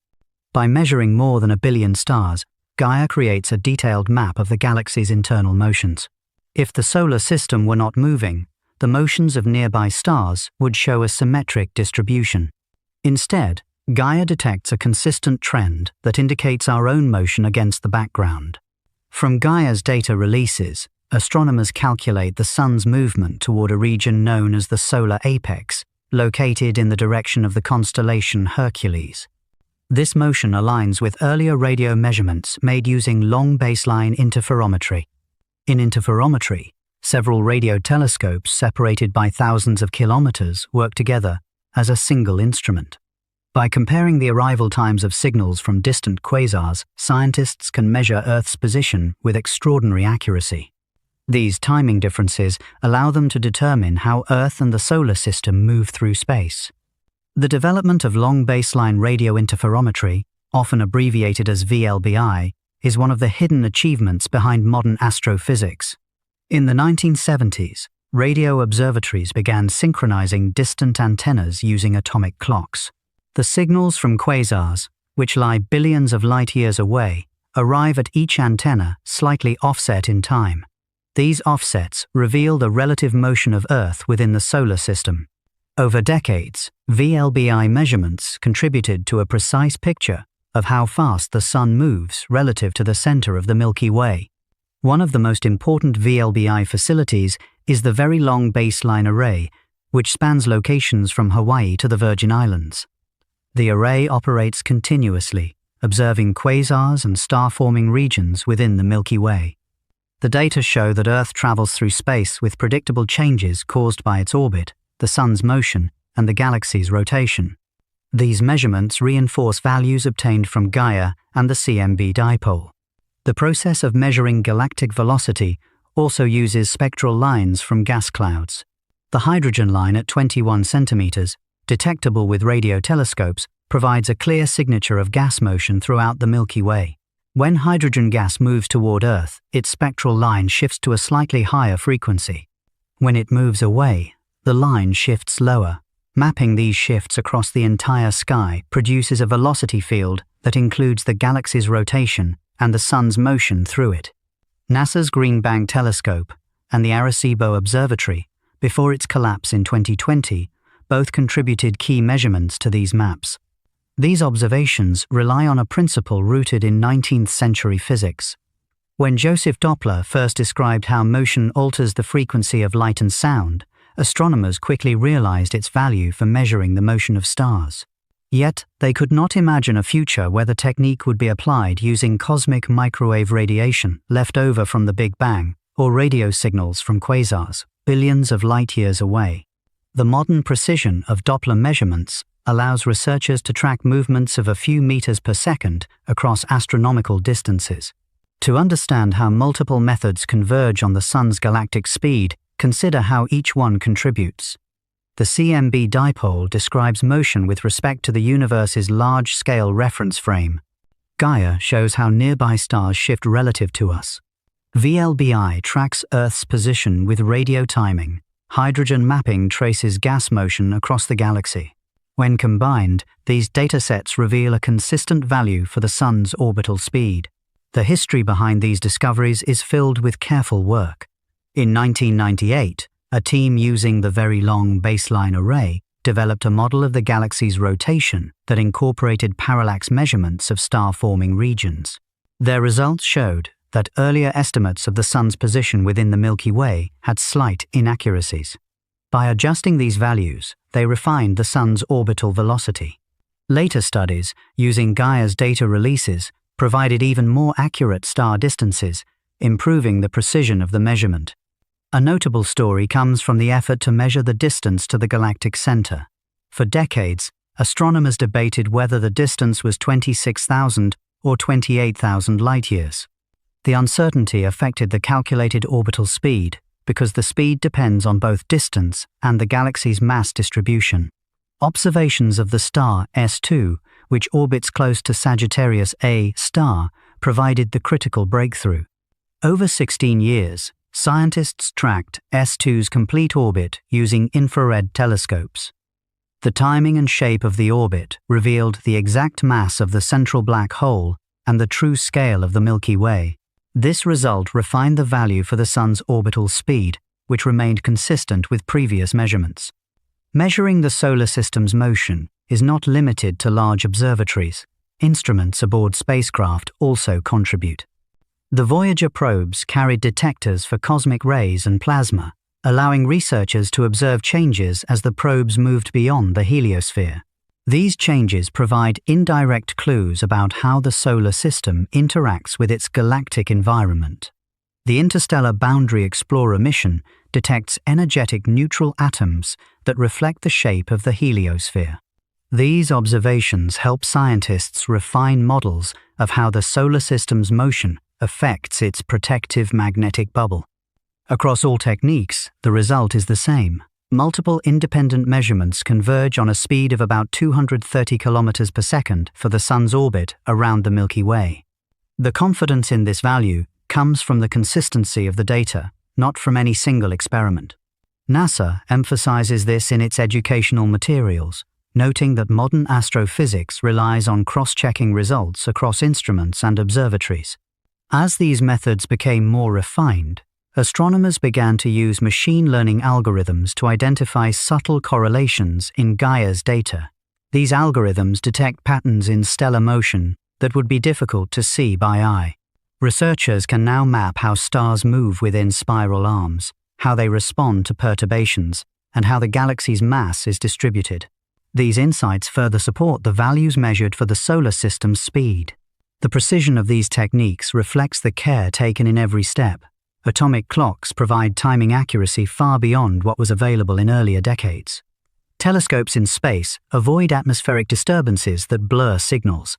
By measuring more than 1 billion stars, Gaia creates a detailed map of the galaxy's internal motions. If the solar system were not moving, the motions of nearby stars would show a symmetric distribution. Instead, Gaia detects a consistent trend that indicates our own motion against the background. From Gaia's data releases, astronomers calculate the Sun's movement toward a region known as the solar apex, located in the direction of the constellation Hercules. This motion aligns with earlier radio measurements made using long baseline interferometry. In interferometry, several radio telescopes separated by thousands of kilometers work together as a single instrument. By comparing the arrival times of signals from distant quasars, scientists can measure Earth's position with extraordinary accuracy. These timing differences allow them to determine how Earth and the solar system move through space. The development of long baseline radio interferometry, often abbreviated as VLBI, is one of the hidden achievements behind modern astrophysics. In the 1970s, radio observatories began synchronizing distant antennas using atomic clocks. The signals from quasars, which lie billions of light-years away, arrive at each antenna slightly offset in time. These offsets reveal the relative motion of Earth within the solar system. Over decades, VLBI measurements contributed to a precise picture of how fast the Sun moves relative to the center of the Milky Way. One of the most important VLBI facilities is the Very Long Baseline Array, which spans locations from Hawaii to the Virgin Islands. The array operates continuously, observing quasars and star-forming regions within the Milky Way. The data show that Earth travels through space with predictable changes caused by its orbit, the Sun's motion, and the galaxy's rotation. These measurements reinforce values obtained from Gaia and the CMB dipole. The process of measuring galactic velocity also uses spectral lines from gas clouds. The hydrogen line at 21 centimeters, detectable with radio telescopes, provides a clear signature of gas motion throughout the Milky Way. When hydrogen gas moves toward Earth, its spectral line shifts to a slightly higher frequency. When it moves away, the line shifts lower. Mapping these shifts across the entire sky produces a velocity field that includes the galaxy's rotation and the Sun's motion through it. NASA's Green Bank Telescope and the Arecibo Observatory, before its collapse in 2020, both contributed key measurements to these maps. These observations rely on a principle rooted in 19th century physics. When Joseph Doppler first described how motion alters the frequency of light and sound, astronomers quickly realized its value for measuring the motion of stars. Yet, they could not imagine a future where the technique would be applied using cosmic microwave radiation left over from the Big Bang, or radio signals from quasars, billions of light-years away. The modern precision of Doppler measurements allows researchers to track movements of a few meters per second across astronomical distances. To understand how multiple methods converge on the Sun's galactic speed, consider how each one contributes. The CMB dipole describes motion with respect to the universe's large-scale reference frame. Gaia shows how nearby stars shift relative to us. VLBI tracks Earth's position with radio timing. Hydrogen mapping traces gas motion across the galaxy. When combined, these datasets reveal a consistent value for the Sun's orbital speed. The history behind these discoveries is filled with careful work. In 1998, a team using the Very Long Baseline Array developed a model of the galaxy's rotation that incorporated parallax measurements of star-forming regions. Their results showed that earlier estimates of the Sun's position within the Milky Way had slight inaccuracies. By adjusting these values, they refined the Sun's orbital velocity. Later studies, using Gaia's data releases, provided even more accurate star distances, improving the precision of the measurement. A notable story comes from the effort to measure the distance to the galactic center. For decades, astronomers debated whether the distance was 26,000 or 28,000 light-years. The uncertainty affected the calculated orbital speed because the speed depends on both distance and the galaxy's mass distribution. Observations of the star S2, which orbits close to Sagittarius A star, provided the critical breakthrough. Over 16 years, scientists tracked S2's complete orbit using infrared telescopes. The timing and shape of the orbit revealed the exact mass of the central black hole and the true scale of the Milky Way. This result refined the value for the Sun's orbital speed, which remained consistent with previous measurements. Measuring the solar system's motion is not limited to large observatories. Instruments aboard spacecraft also contribute. The Voyager probes carried detectors for cosmic rays and plasma, allowing researchers to observe changes as the probes moved beyond the heliosphere. These changes provide indirect clues about how the solar system interacts with its galactic environment. The Interstellar Boundary Explorer mission detects energetic neutral atoms that reflect the shape of the heliosphere. These observations help scientists refine models of how the solar system's motion affects its protective magnetic bubble. Across all techniques, the result is the same. Multiple independent measurements converge on a speed of about 230 kilometers per second for the Sun's orbit around the Milky Way. The confidence in this value comes from the consistency of the data, not from any single experiment. NASA emphasizes this in its educational materials, noting that modern astrophysics relies on cross-checking results across instruments and observatories. As these methods became more refined, astronomers began to use machine learning algorithms to identify subtle correlations in Gaia's data. These algorithms detect patterns in stellar motion that would be difficult to see by eye. Researchers can now map how stars move within spiral arms, how they respond to perturbations, and how the galaxy's mass is distributed. These insights further support the values measured for the solar system's speed. The precision of these techniques reflects the care taken in every step. Atomic clocks provide timing accuracy far beyond what was available in earlier decades. Telescopes in space avoid atmospheric disturbances that blur signals.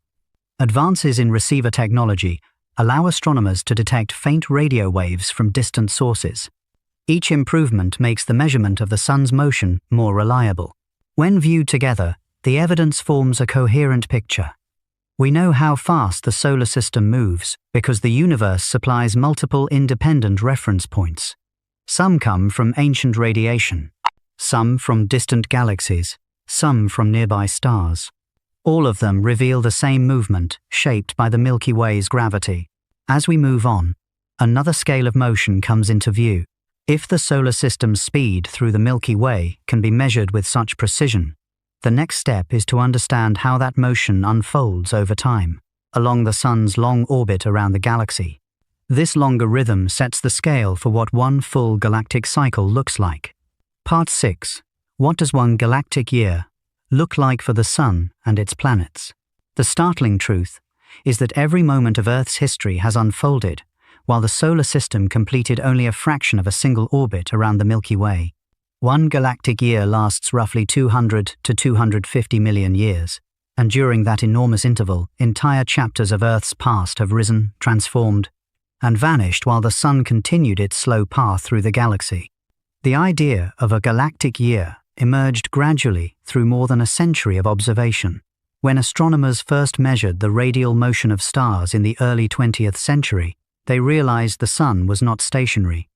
Advances in receiver technology allow astronomers to detect faint radio waves from distant sources. Each improvement makes the measurement of the Sun's motion more reliable. When viewed together, the evidence forms a coherent picture. We know how fast the solar system moves because the universe supplies multiple independent reference points. Some come from ancient radiation, some from distant galaxies, some from nearby stars. All of them reveal the same movement, shaped by the Milky Way's gravity. As we move on, another scale of motion comes into view. If the solar system's speed through the Milky Way can be measured with such precision, the next step is to understand how that motion unfolds over time, along the Sun's long orbit around the galaxy. This longer rhythm sets the scale for what one full galactic cycle looks like. Part 6. What does one galactic year look like for the Sun and its planets? The startling truth is that every moment of Earth's history has unfolded, while the solar system completed only a fraction of a single orbit around the Milky Way. One galactic year lasts roughly 200 to 250 million years, and during that enormous interval, entire chapters of Earth's past have risen, transformed, and vanished while the Sun continued its slow path through the galaxy. The idea of a galactic year emerged gradually through more than a century of observation. When astronomers first measured the radial motion of stars in the early 20th century, they realized the Sun was not stationary.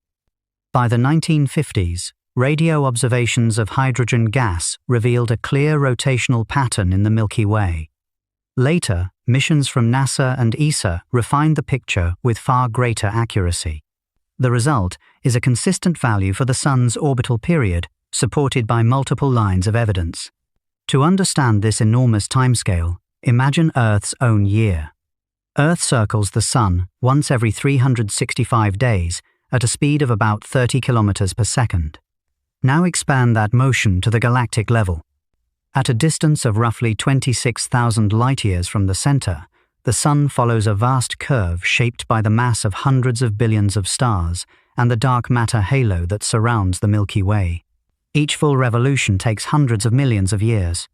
By the 1950s, radio observations of hydrogen gas revealed a clear rotational pattern in the Milky Way. Later, missions from NASA and ESA refined the picture with far greater accuracy. The result is a consistent value for the Sun's orbital period, supported by multiple lines of evidence. To understand this enormous timescale, imagine Earth's own year. Earth circles the Sun once every 365 days at a speed of about 30 kilometers per second. Now expand that motion to the galactic level. At a distance of roughly 26,000 light-years from the center, the Sun follows a vast curve shaped by the mass of hundreds of billions of stars and the dark matter halo that surrounds the Milky Way. Each full revolution takes hundreds of millions of years.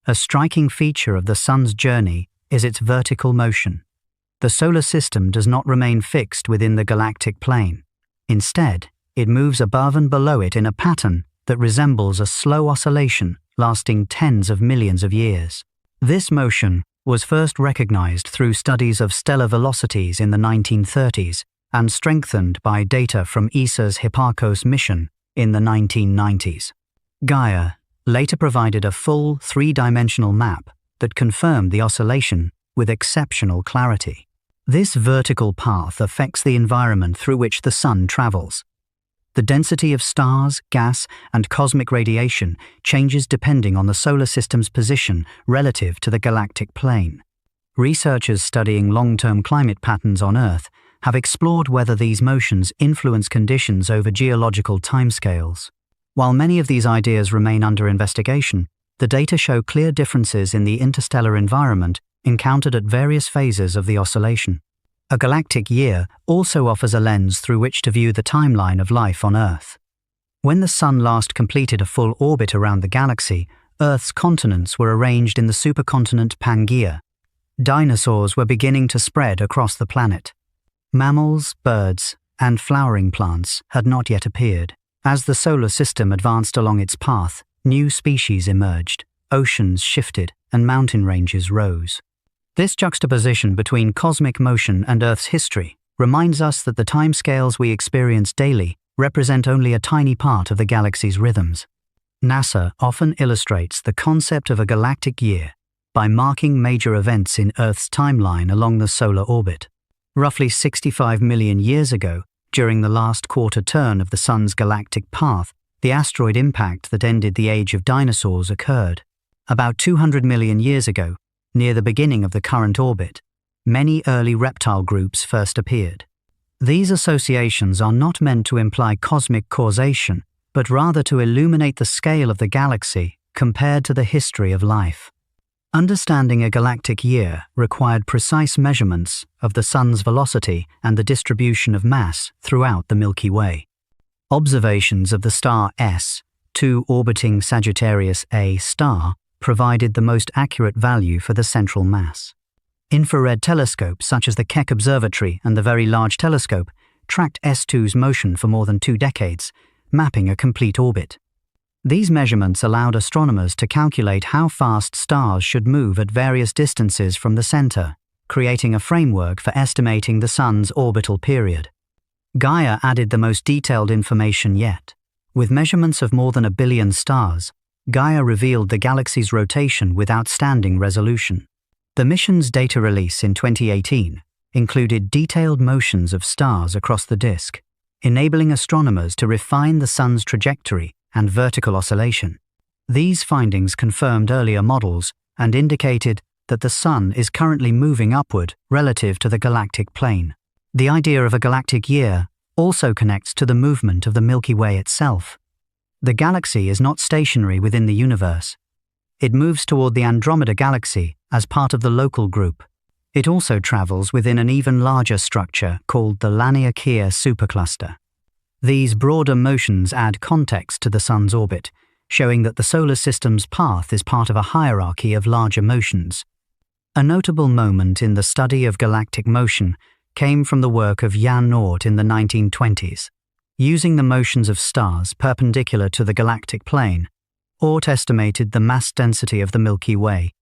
A striking feature of the Sun's journey is its vertical motion. The solar system does not remain fixed within the galactic plane. Instead, it moves above and below it in a pattern that resembles a slow oscillation lasting tens of millions of years. This motion was first recognized through studies of stellar velocities in the 1930s and strengthened by data from ESA's Hipparcos mission in the 1990s. Gaia later provided a full three-dimensional map that confirmed the oscillation with exceptional clarity. This vertical path affects the environment through which the Sun travels. The density of stars, gas, and cosmic radiation changes depending on the solar system's position relative to the galactic plane. Researchers studying long-term climate patterns on Earth have explored whether these motions influence conditions over geological timescales. While many of these ideas remain under investigation, the data show clear differences in the interstellar environment encountered at various phases of the oscillation. A galactic year also offers a lens through which to view the timeline of life on Earth. When the Sun last completed a full orbit around the galaxy, Earth's continents were arranged in the supercontinent Pangaea. Dinosaurs were beginning to spread across the planet. Mammals, birds, and flowering plants had not yet appeared, As the solar system advanced along its path, new species emerged, oceans shifted, and mountain ranges rose. This juxtaposition between cosmic motion and Earth's history reminds us that the timescales we experience daily represent only a tiny part of the galaxy's rhythms. NASA often illustrates the concept of a galactic year by marking major events in Earth's timeline along the solar orbit. Roughly 65 million years ago, during the last quarter turn of the Sun's galactic path, the asteroid impact that ended the age of dinosaurs occurred. About 200 million years ago, near the beginning of the current orbit, many early reptile groups first appeared. These associations are not meant to imply cosmic causation, but rather to illuminate the scale of the galaxy compared to the history of life. Understanding a galactic year required precise measurements of the Sun's velocity and the distribution of mass throughout the Milky Way. Observations of the star S2 orbiting Sagittarius A star provided the most accurate value for the central mass. Infrared telescopes such as the Keck Observatory and the Very Large Telescope tracked S2's motion for more than 2 decades, mapping a complete orbit. These measurements allowed astronomers to calculate how fast stars should move at various distances from the center, creating a framework for estimating the Sun's orbital period. Gaia added the most detailed information yet. With measurements of more than 1 billion stars, Gaia revealed the galaxy's rotation with outstanding resolution. The mission's data release in 2018 included detailed motions of stars across the disk, enabling astronomers to refine the Sun's trajectory and vertical oscillation. These findings confirmed earlier models and indicated that the Sun is currently moving upward relative to the galactic plane. The idea of a galactic year also connects to the movement of the Milky Way itself. The galaxy is not stationary within the universe. It moves toward the Andromeda Galaxy as part of the Local Group. It also travels within an even larger structure called the Laniakea supercluster. These broader motions add context to the Sun's orbit, showing that the solar system's path is part of a hierarchy of larger motions. A notable moment in the study of galactic motion came from the work of Jan Oort in the 1920s. Using the motions of stars perpendicular to the galactic plane, Oort estimated the mass density of the Milky Way.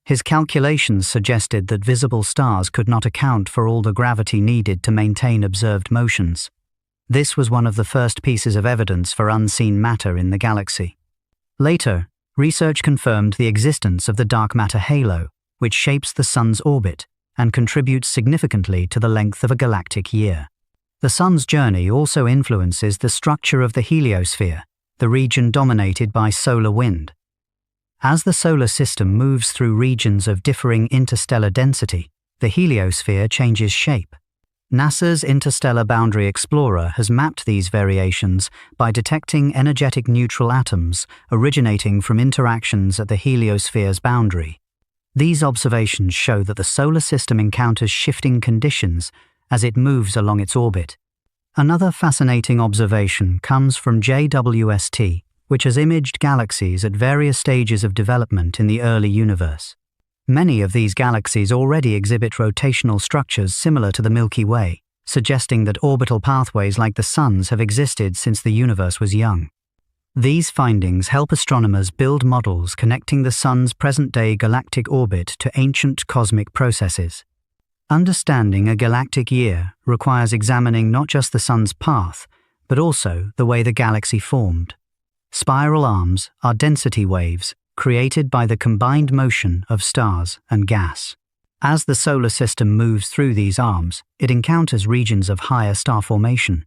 His calculations suggested that visible stars could not account for all the gravity needed to maintain observed motions. This was one of the first pieces of evidence for unseen matter in the galaxy. Later, research confirmed the existence of the dark matter halo, which shapes the Sun's orbit and contributes significantly to the length of a galactic year. The Sun's journey also influences the structure of the heliosphere, the region dominated by solar wind. As the solar system moves through regions of differing interstellar density, the heliosphere changes shape. NASA's Interstellar Boundary Explorer has mapped these variations by detecting energetic neutral atoms originating from interactions at the heliosphere's boundary. These observations show that the solar system encounters shifting conditions as it moves along its orbit. Another fascinating observation comes from JWST, which has imaged galaxies at various stages of development in the early universe. Many of these galaxies already exhibit rotational structures similar to the Milky Way, suggesting that orbital pathways like the Sun's have existed since the universe was young. These findings help astronomers build models connecting the Sun's present-day galactic orbit to ancient cosmic processes. Understanding a galactic year requires examining not just the Sun's path, but also the way the galaxy formed. Spiral arms are density waves created by the combined motion of stars and gas. As the solar system moves through these arms, it encounters regions of higher star formation.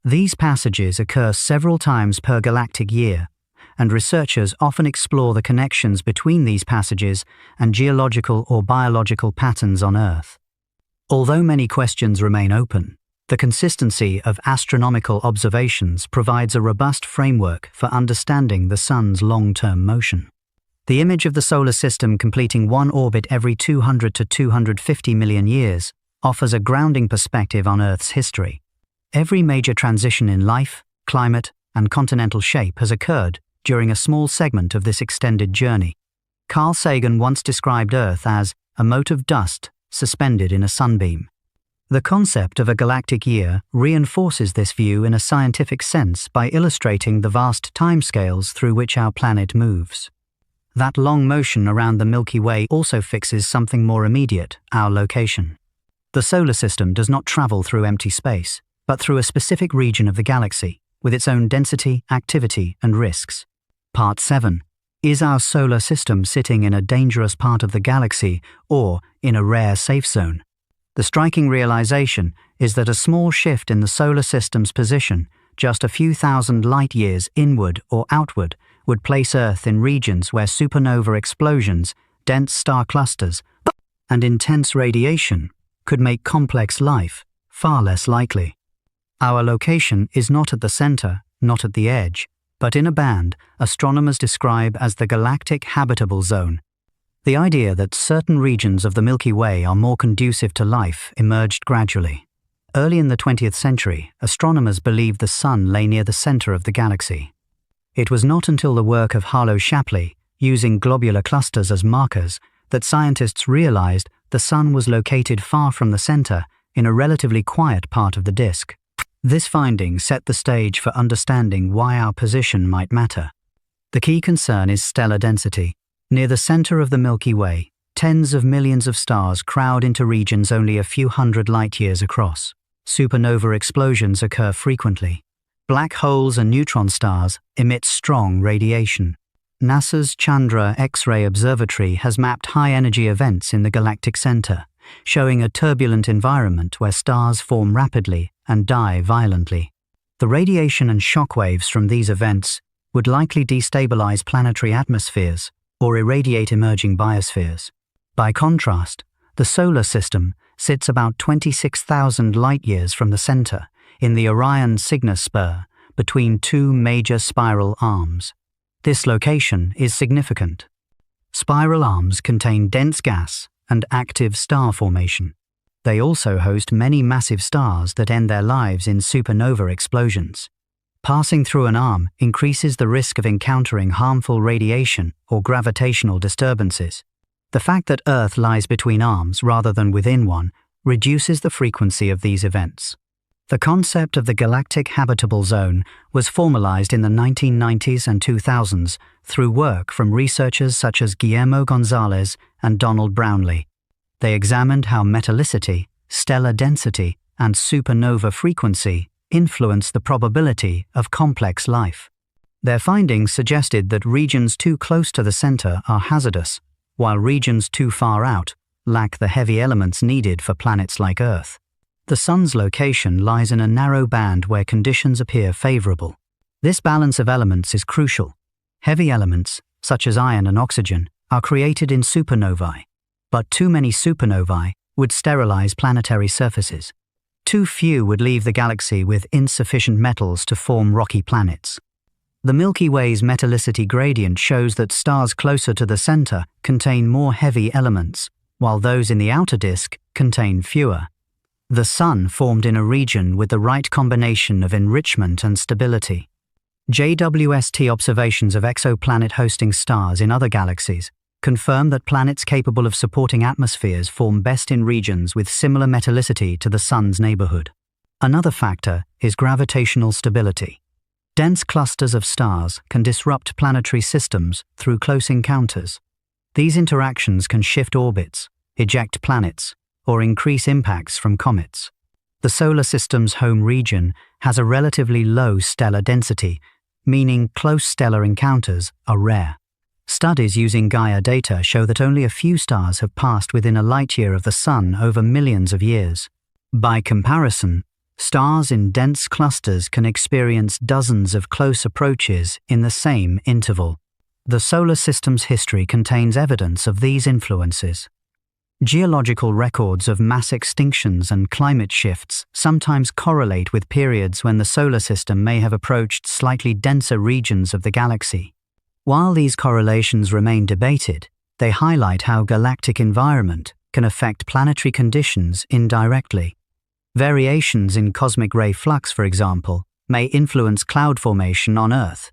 These passages occur several times per galactic year, and researchers often explore the connections between these passages and geological or biological patterns on Earth. Although many questions remain open, the consistency of astronomical observations provides a robust framework for understanding the Sun's long-term motion. The image of the solar system completing one orbit every 200 to 250 million years offers a grounding perspective on Earth's history. Every major transition in life, climate, and continental shape has occurred during a small segment of this extended journey. Carl Sagan once described Earth as a mote of dust suspended in a sunbeam. The concept of a galactic year reinforces this view in a scientific sense by illustrating the vast timescales through which our planet moves. That long motion around the Milky Way also fixes something more immediate, our location. The solar system does not travel through empty space, but through a specific region of the galaxy, with its own density, activity, and risks. Part 7. Is our solar system sitting in a dangerous part of the galaxy or in a rare safe zone? The striking realization is that a small shift in the solar system's position, just a few thousand light-years inward or outward, would place Earth in regions where supernova explosions, dense star clusters, and intense radiation could make complex life far less likely. Our location is not at the center, not at the edge, but in a band astronomers describe as the galactic habitable zone. The idea that certain regions of the Milky Way are more conducive to life emerged gradually. Early in the 20th century, astronomers believed the Sun lay near the center of the galaxy. It was not until the work of Harlow Shapley, using globular clusters as markers, that scientists realized the Sun was located far from the center in a relatively quiet part of the disk. This finding set the stage for understanding why our position might matter. The key concern is stellar density. Near the center of the Milky Way, tens of millions of stars crowd into regions only a few hundred light-years across. Supernova explosions occur frequently. Black holes and neutron stars emit strong radiation. NASA's Chandra X-ray Observatory has mapped high-energy events in the galactic center, showing a turbulent environment where stars form rapidly and die violently. The radiation and shock waves from these events would likely destabilize planetary atmospheres or irradiate emerging biospheres. By contrast, the solar system sits about 26,000 light-years from the center in the Orion Cygnus spur between two major spiral arms. This location is significant. Spiral arms contain dense gas and active star formation. They also host many massive stars that end their lives in supernova explosions. Passing through an arm increases the risk of encountering harmful radiation or gravitational disturbances. The fact that Earth lies between arms rather than within one reduces the frequency of these events. The concept of the galactic habitable zone was formalized in the 1990s and 2000s through work from researchers such as Guillermo Gonzalez and Donald Brownlee. They examined how metallicity, stellar density, and supernova frequency influence the probability of complex life. Their findings suggested that regions too close to the center are hazardous, while regions too far out lack the heavy elements needed for planets like Earth. The Sun's location lies in a narrow band where conditions appear favorable. This balance of elements is crucial. Heavy elements, such as iron and oxygen, are created in supernovae, but too many supernovae would sterilize planetary surfaces. Too few would leave the galaxy with insufficient metals to form rocky planets. The Milky Way's metallicity gradient shows that stars closer to the center contain more heavy elements, while those in the outer disk contain fewer. The Sun formed in a region with the right combination of enrichment and stability. JWST observations of exoplanet-hosting stars in other galaxies confirm that planets capable of supporting atmospheres form best in regions with similar metallicity to the Sun's neighborhood. Another factor is gravitational stability. Dense clusters of stars can disrupt planetary systems through close encounters. These interactions can shift orbits, eject planets, or increase impacts from comets. The solar system's home region has a relatively low stellar density, meaning close stellar encounters are rare. Studies using Gaia data show that only a few stars have passed within a light-year of the Sun over millions of years. By comparison, stars in dense clusters can experience dozens of close approaches in the same interval. The solar system's history contains evidence of these influences. Geological records of mass extinctions and climate shifts sometimes correlate with periods when the solar system may have approached slightly denser regions of the galaxy. While these correlations remain debated, they highlight how galactic environment can affect planetary conditions indirectly. Variations in cosmic ray flux, for example, may influence cloud formation on Earth.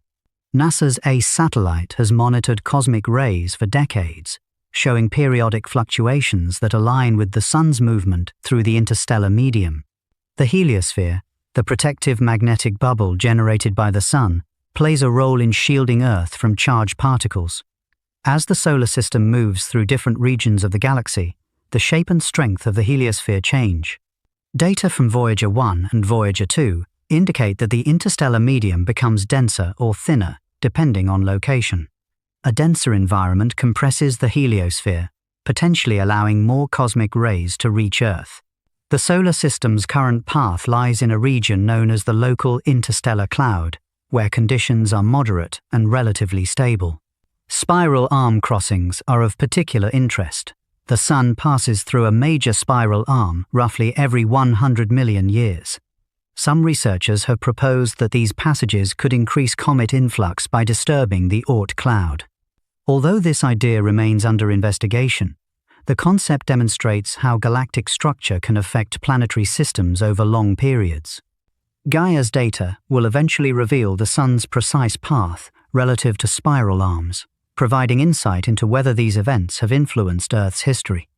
NASA's ACE satellite has monitored cosmic rays for decades, showing periodic fluctuations that align with the Sun's movement through the interstellar medium. The heliosphere, the protective magnetic bubble generated by the Sun, plays a role in shielding Earth from charged particles. As the solar system moves through different regions of the galaxy, the shape and strength of the heliosphere change. Data from Voyager 1 and Voyager 2 indicate that the interstellar medium becomes denser or thinner, depending on location. A denser environment compresses the heliosphere, potentially allowing more cosmic rays to reach Earth. The solar system's current path lies in a region known as the local interstellar cloud, where conditions are moderate and relatively stable. Spiral arm crossings are of particular interest. The Sun passes through a major spiral arm roughly every 100 million years. Some researchers have proposed that these passages could increase comet influx by disturbing the Oort cloud. Although this idea remains under investigation, the concept demonstrates how galactic structure can affect planetary systems over long periods. Gaia's data will eventually reveal the Sun's precise path relative to spiral arms, providing insight into whether these events have influenced Earth's history.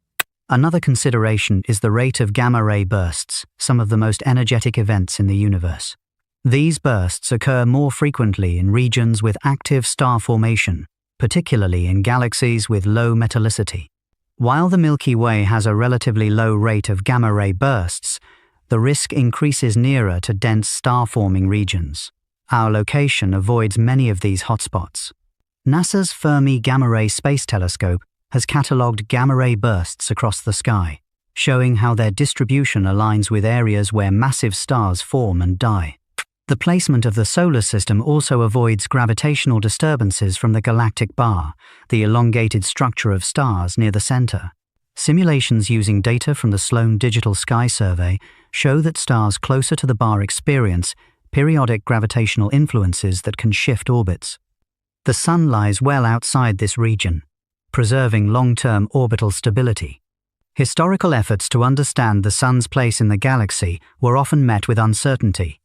Another consideration is the rate of gamma-ray bursts, some of the most energetic events in the universe. These bursts occur more frequently in regions with active star formation, particularly in galaxies with low metallicity. While the Milky Way has a relatively low rate of gamma-ray bursts, the risk increases nearer to dense star-forming regions. Our location avoids many of these hotspots. NASA's Fermi Gamma-Ray Space Telescope has catalogued gamma-ray bursts across the sky, showing how their distribution aligns with areas where massive stars form and die. The placement of the solar system also avoids gravitational disturbances from the galactic bar, the elongated structure of stars near the center. Simulations using data from the Sloan Digital Sky Survey show that stars closer to the bar experience periodic gravitational influences that can shift orbits. The Sun lies well outside this region, preserving long-term orbital stability. Historical efforts to understand the Sun's place in the galaxy were often met with uncertainty.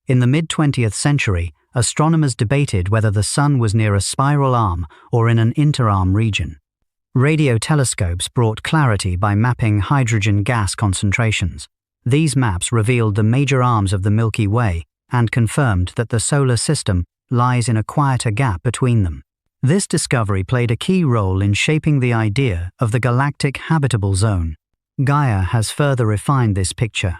In the mid-20th century, astronomers debated whether the Sun was near a spiral arm or in an interarm region. Radio telescopes brought clarity by mapping hydrogen gas concentrations. These maps revealed the major arms of the Milky Way and confirmed that the solar system lies in a quieter gap between them. This discovery played a key role in shaping the idea of the galactic habitable zone. Gaia has further refined this picture.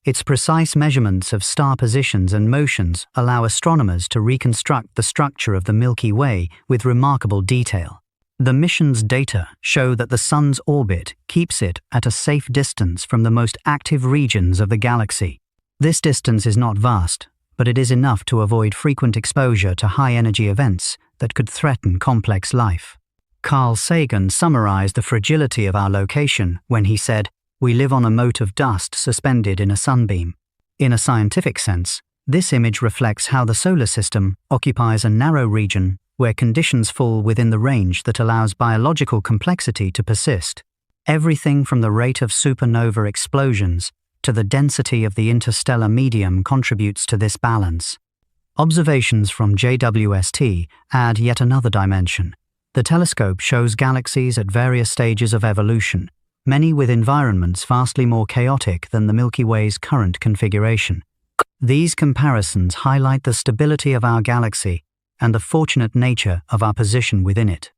Its precise measurements of star positions and motions allow astronomers to reconstruct the structure of the Milky Way with remarkable detail. The mission's data show that the Sun's orbit keeps it at a safe distance from the most active regions of the galaxy. This distance is not vast, but it is enough to avoid frequent exposure to high-energy events that could threaten complex life. Carl Sagan summarized the fragility of our location when he said, "We live on a mote of dust suspended in a sunbeam." In a scientific sense, this image reflects how the solar system occupies a narrow region where conditions fall within the range that allows biological complexity to persist. Everything from the rate of supernova explosions to the density of the interstellar medium contributes to this balance. Observations from JWST add yet another dimension. The telescope shows galaxies at various stages of evolution, many with environments vastly more chaotic than the Milky Way's current configuration. These comparisons highlight the stability of our galaxy and the fortunate nature of our position within it.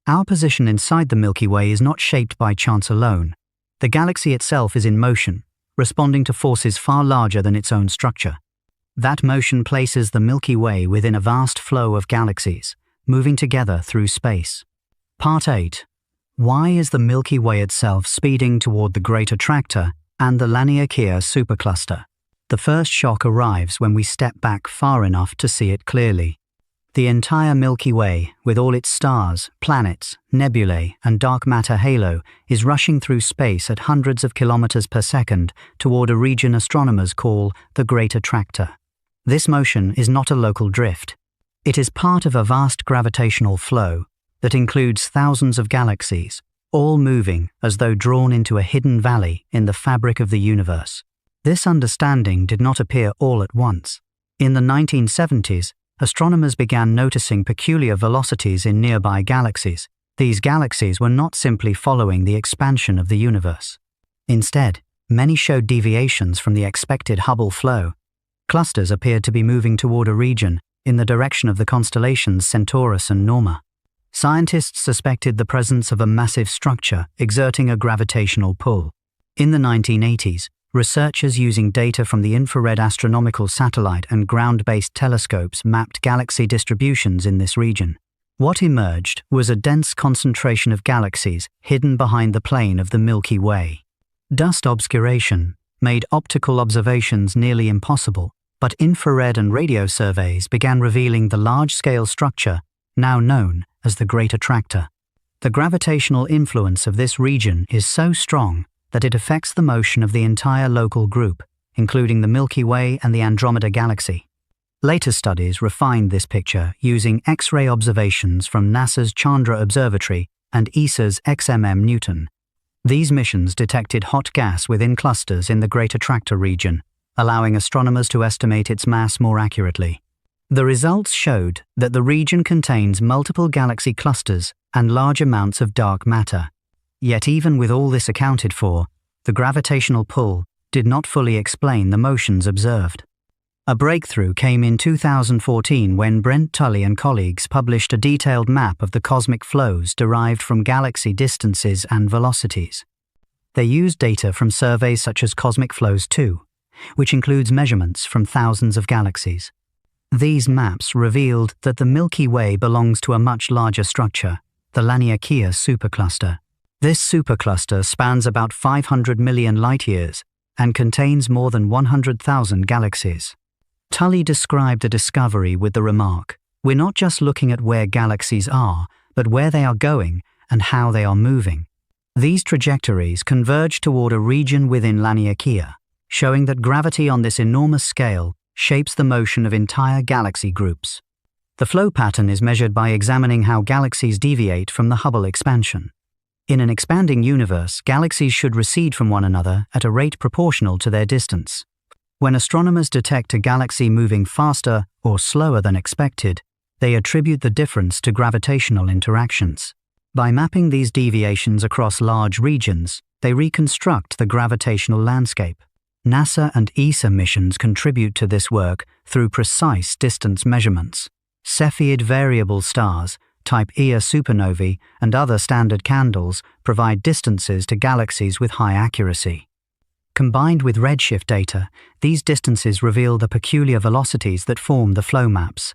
Our position inside the Milky Way is not shaped by chance alone. The galaxy itself is in motion, responding to forces far larger than its own structure. That motion places the Milky Way within a vast flow of galaxies, moving together through space. Part 8. Why is the Milky Way itself speeding toward the Great Attractor and the Laniakea supercluster? The first shock arrives when we step back far enough to see it clearly. The entire Milky Way, with all its stars, planets, nebulae, and dark matter halo, is rushing through space at hundreds of kilometers per second toward a region astronomers call the Great Attractor. This motion is not a local drift. It is part of a vast gravitational flow that includes thousands of galaxies, all moving as though drawn into a hidden valley in the fabric of the universe. This understanding did not appear all at once. In the 1970s, astronomers began noticing peculiar velocities in nearby galaxies, These galaxies were not simply following the expansion of the universe. Instead, many showed deviations from the expected Hubble flow. Clusters appeared to be moving toward a region in the direction of the constellations Centaurus and Norma. Scientists suspected the presence of a massive structure exerting a gravitational pull. In the 1980s, researchers using data from the infrared astronomical satellite and ground-based telescopes mapped galaxy distributions in this region. What emerged was a dense concentration of galaxies hidden behind the plane of the Milky Way. Dust obscuration made optical observations nearly impossible, but infrared and radio surveys began revealing the large-scale structure now known as the Great Attractor. The gravitational influence of this region is so strong that it affects the motion of the entire local group, including the Milky Way and the Andromeda Galaxy. Later studies refined this picture using X-ray observations from NASA's Chandra Observatory and ESA's XMM Newton. These missions detected hot gas within clusters in the Great Attractor region, allowing astronomers to estimate its mass more accurately. The results showed that the region contains multiple galaxy clusters and large amounts of dark matter. Yet even with all this accounted for, the gravitational pull did not fully explain the motions observed. A breakthrough came in 2014 when Brent Tully and colleagues published a detailed map of the cosmic flows derived from galaxy distances and velocities. They used data from surveys such as Cosmic Flows 2, which includes measurements from thousands of galaxies. These maps revealed that the Milky Way belongs to a much larger structure, the Laniakea supercluster. This supercluster spans about 500 million light-years and contains more than 100,000 galaxies. Tully described the discovery with the remark, "We're not just looking at where galaxies are, but where they are going and how they are moving." These trajectories converge toward a region within Laniakea, showing that gravity on this enormous scale shapes the motion of entire galaxy groups. The flow pattern is measured by examining how galaxies deviate from the Hubble expansion. In an expanding universe, galaxies should recede from one another at a rate proportional to their distance. When astronomers detect a galaxy moving faster or slower than expected, they attribute the difference to gravitational interactions. By mapping these deviations across large regions, they reconstruct the gravitational landscape. NASA and ESA missions contribute to this work through precise distance measurements. Cepheid variable stars, type Ia supernovae, and other standard candles provide distances to galaxies with high accuracy. Combined with redshift data, these distances reveal the peculiar velocities that form the flow maps.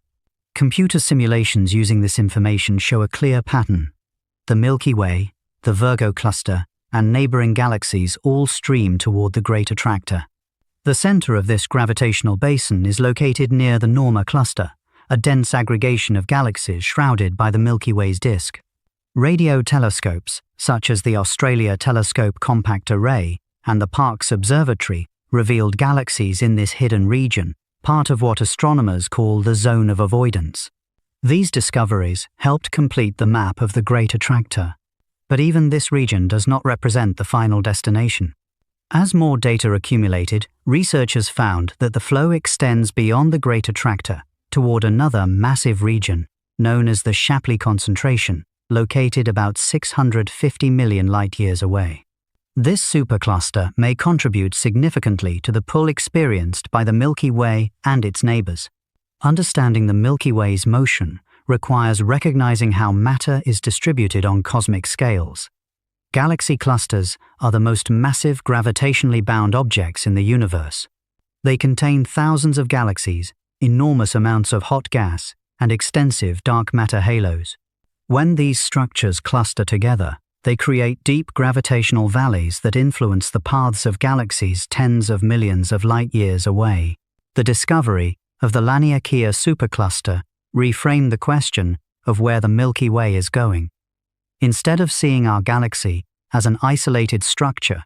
Computer simulations using this information show a clear pattern. The Milky Way, the Virgo cluster, and neighboring galaxies all stream toward the Great Attractor. The center of this gravitational basin is located near the Norma cluster, a dense aggregation of galaxies shrouded by the Milky Way's disk. Radio telescopes, such as the Australia Telescope Compact Array and the Parkes Observatory, revealed galaxies in this hidden region, part of what astronomers call the zone of avoidance. These discoveries helped complete the map of the Great Attractor. But even this region does not represent the final destination. As more data accumulated, researchers found that the flow extends beyond the Great Attractor toward another massive region, known as the Shapley concentration, located about 650 million light-years away. This supercluster may contribute significantly to the pull experienced by the Milky Way and its neighbors. Understanding the Milky Way's motion requires recognizing how matter is distributed on cosmic scales. Galaxy clusters are the most massive gravitationally bound objects in the universe. They contain thousands of galaxies, enormous amounts of hot gas, and extensive dark matter halos. When these structures cluster together, they create deep gravitational valleys that influence the paths of galaxies tens of millions of light-years away. The discovery of the Laniakea supercluster reframed the question of where the Milky Way is going. Instead of seeing our galaxy as an isolated structure,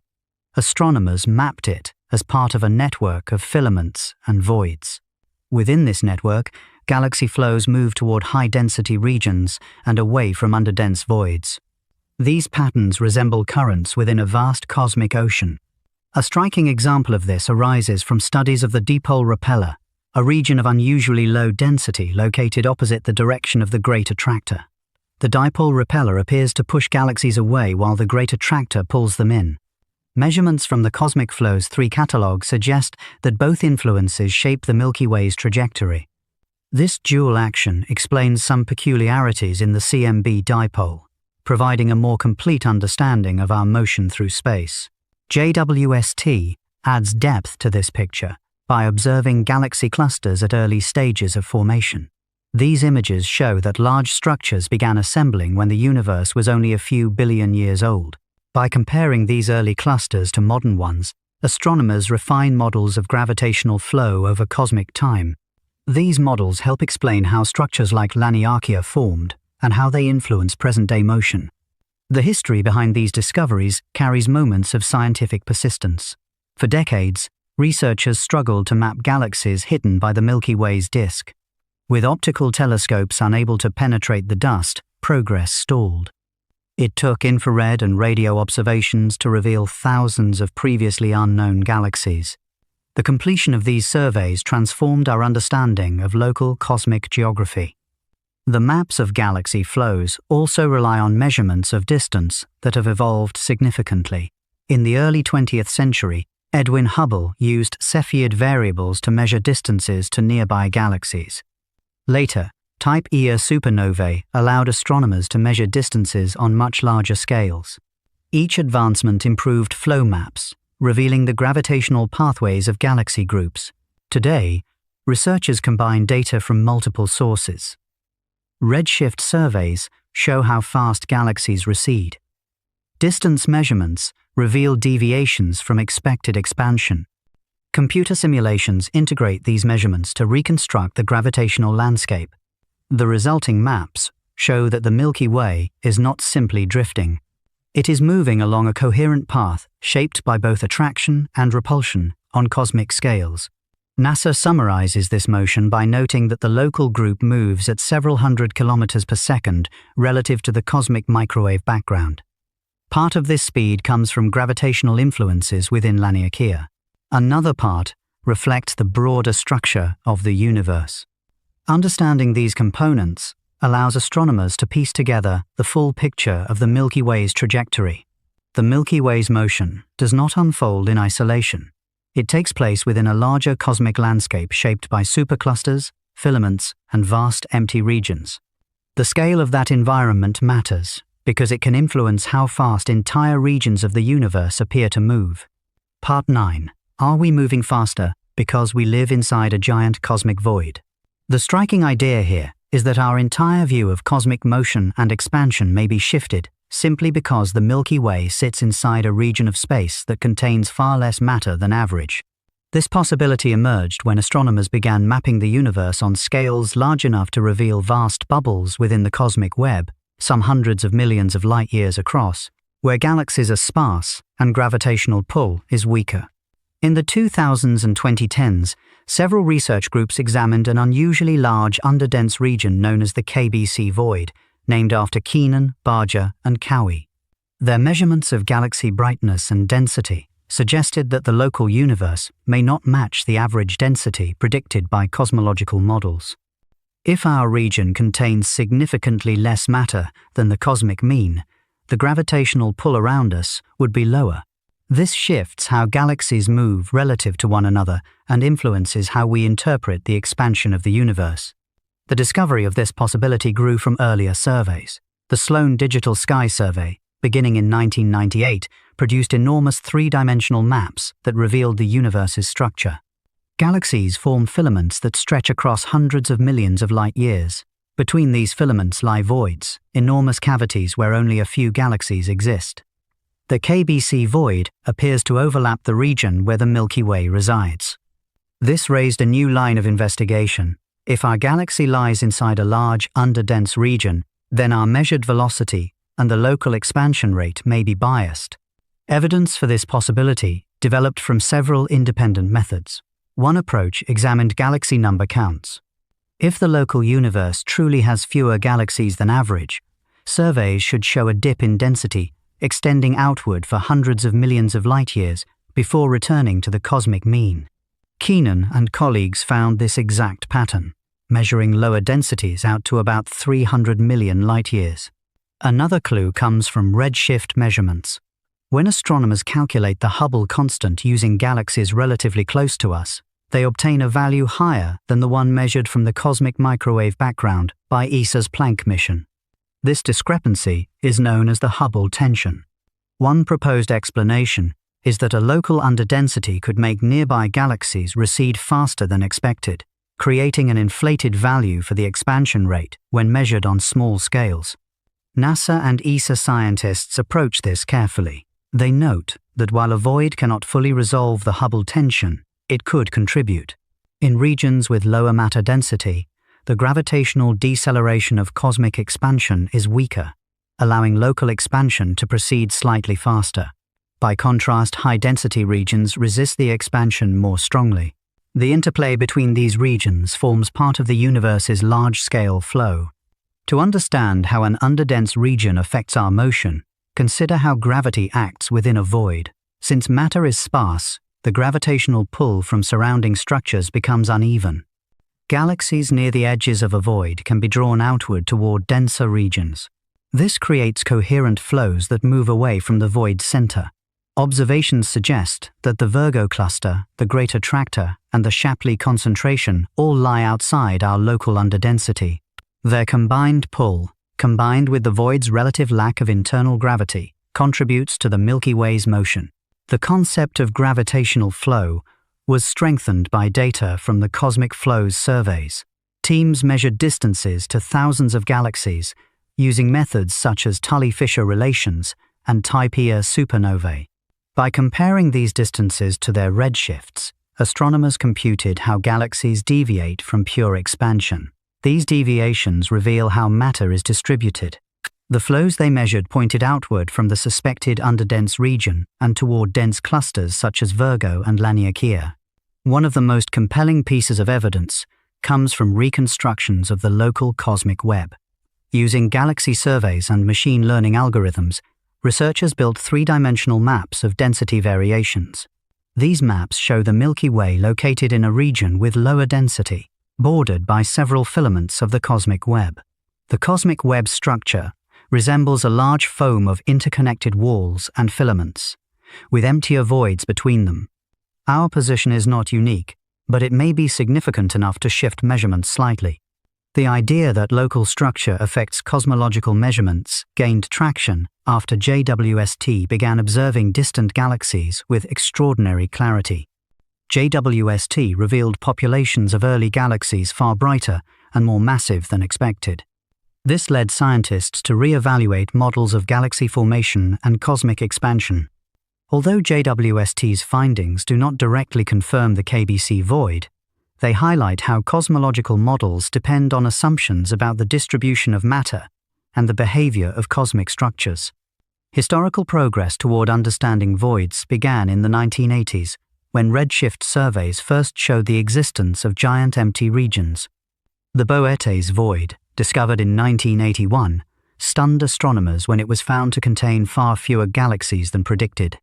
astronomers mapped it as part of a network of filaments and voids. Within this network, galaxy flows move toward high-density regions and away from underdense voids. These patterns resemble currents within a vast cosmic ocean. A striking example of this arises from studies of the Dipole Repeller, a region of unusually low density located opposite the direction of the Great Attractor. The dipole repeller appears to push galaxies away while the great attractor pulls them in. Measurements from the Cosmic Flows 3 catalog suggest that both influences shape the Milky Way's trajectory. This dual action explains some peculiarities in the CMB dipole, providing a more complete understanding of our motion through space. JWST adds depth to this picture by observing galaxy clusters at early stages of formation. These images show that large structures began assembling when the universe was only a few billion years old. By comparing these early clusters to modern ones, astronomers refine models of gravitational flow over cosmic time. These models help explain how structures like Laniakea formed and how they influence present-day motion. The history behind these discoveries carries moments of scientific persistence. For decades, researchers struggled to map galaxies hidden by the Milky Way's disk. With optical telescopes unable to penetrate the dust, progress stalled. It took infrared and radio observations to reveal thousands of previously unknown galaxies. The completion of these surveys transformed our understanding of local cosmic geography. The maps of galaxy flows also rely on measurements of distance that have evolved significantly. In the early 20th century, Edwin Hubble used Cepheid variables to measure distances to nearby galaxies. Later, Type Ia supernovae allowed astronomers to measure distances on much larger scales. Each advancement improved flow maps, revealing the gravitational pathways of galaxy groups. Today, researchers combine data from multiple sources. Redshift surveys show how fast galaxies recede. Distance measurements reveal deviations from expected expansion. Computer simulations integrate these measurements to reconstruct the gravitational landscape. The resulting maps show that the Milky Way is not simply drifting. It is moving along a coherent path shaped by both attraction and repulsion on cosmic scales. NASA summarizes this motion by noting that the local group moves at several hundred kilometers per second relative to the cosmic microwave background. Part of this speed comes from gravitational influences within Laniakea. Another part reflects the broader structure of the universe. Understanding these components allows astronomers to piece together the full picture of the Milky Way's trajectory. The Milky Way's motion does not unfold in isolation. It takes place within a larger cosmic landscape shaped by superclusters, filaments, and vast empty regions. The scale of that environment matters because it can influence how fast entire regions of the universe appear to move. Part 9. Are we moving faster because we live inside a giant cosmic void? The striking idea here is that our entire view of cosmic motion and expansion may be shifted simply because the Milky Way sits inside a region of space that contains far less matter than average. This possibility emerged when astronomers began mapping the universe on scales large enough to reveal vast bubbles within the cosmic web, some hundreds of millions of light-years across, where galaxies are sparse and gravitational pull is weaker. In the 2000s and 2010s, several research groups examined an unusually large underdense region known as the KBC void, named after Keenan, Barger, and Cowie. Their measurements of galaxy brightness and density suggested that the local universe may not match the average density predicted by cosmological models. If our region contains significantly less matter than the cosmic mean, the gravitational pull around us would be lower. This shifts how galaxies move relative to one another and influences how we interpret the expansion of the universe. The discovery of this possibility grew from earlier surveys. The Sloan Digital Sky Survey, beginning in 1998, produced enormous three-dimensional maps that revealed the universe's structure. Galaxies form filaments that stretch across hundreds of millions of light-years. Between these filaments lie voids, enormous cavities where only a few galaxies exist. The KBC void appears to overlap the region where the Milky Way resides. This raised a new line of investigation. If our galaxy lies inside a large, underdense region, then our measured velocity and the local expansion rate may be biased. Evidence for this possibility developed from several independent methods. One approach examined galaxy number counts. If the local universe truly has fewer galaxies than average, surveys should show a dip in density extending outward for hundreds of millions of light-years before returning to the cosmic mean. Keenan and colleagues found this exact pattern. measuring lower densities out to about 300 million light-years. Another clue comes from redshift measurements. When astronomers calculate the Hubble constant using galaxies relatively close to us, they obtain a value higher than the one measured from the cosmic microwave background by ESA's Planck mission. This discrepancy is known as the Hubble tension. One proposed explanation is that a local underdensity could make nearby galaxies recede faster than expected, creating an inflated value for the expansion rate when measured on small scales. NASA and ESA scientists approach this carefully. They note that while a void cannot fully resolve the Hubble tension, it could contribute. In regions with lower matter density, the gravitational deceleration of cosmic expansion is weaker, allowing local expansion to proceed slightly faster. By contrast, high-density regions resist the expansion more strongly. The interplay between these regions forms part of the universe's large-scale flow. To understand how an underdense region affects our motion, consider how gravity acts within a void. Since matter is sparse, the gravitational pull from surrounding structures becomes uneven. Galaxies near the edges of a void can be drawn outward toward denser regions. This creates coherent flows that move away from the void's center. Observations suggest that the Virgo cluster, the Great Attractor, and the Shapley concentration all lie outside our local underdensity. Their combined pull, combined with the void's relative lack of internal gravity, contributes to the Milky Way's motion. The concept of gravitational flow was strengthened by data from the Cosmic Flows surveys. Teams measured distances to thousands of galaxies using methods such as Tully-Fisher relations and Type Ia supernovae. By comparing these distances to their redshifts, astronomers computed how galaxies deviate from pure expansion. These deviations reveal how matter is distributed. The flows they measured pointed outward from the suspected underdense region and toward dense clusters such as Virgo and Laniakea. One of the most compelling pieces of evidence comes from reconstructions of the local cosmic web. Using galaxy surveys and machine learning algorithms, researchers built three-dimensional maps of density variations. These maps show the Milky Way located in a region with lower density, bordered by several filaments of the cosmic web. The cosmic web structure resembles a large foam of interconnected walls and filaments, with emptier voids between them. Our position is not unique, but it may be significant enough to shift measurements slightly. The idea that local structure affects cosmological measurements gained traction after JWST began observing distant galaxies with extraordinary clarity. JWST revealed populations of early galaxies far brighter and more massive than expected. This led scientists to re-evaluate models of galaxy formation and cosmic expansion. Although JWST's findings do not directly confirm the KBC void, they highlight how cosmological models depend on assumptions about the distribution of matter and the behavior of cosmic structures. Historical progress toward understanding voids began in the 1980s, when redshift surveys first showed the existence of giant empty regions. The Boetes void, discovered in 1981, stunned astronomers when it was found to contain far fewer galaxies than predicted.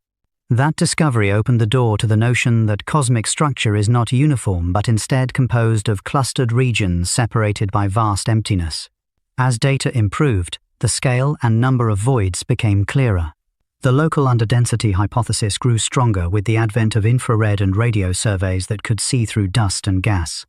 That discovery opened the door to the notion that cosmic structure is not uniform but instead composed of clustered regions separated by vast emptiness. As data improved, the scale and number of voids became clearer. The local underdensity hypothesis grew stronger with the advent of infrared and radio surveys that could see through dust and gas.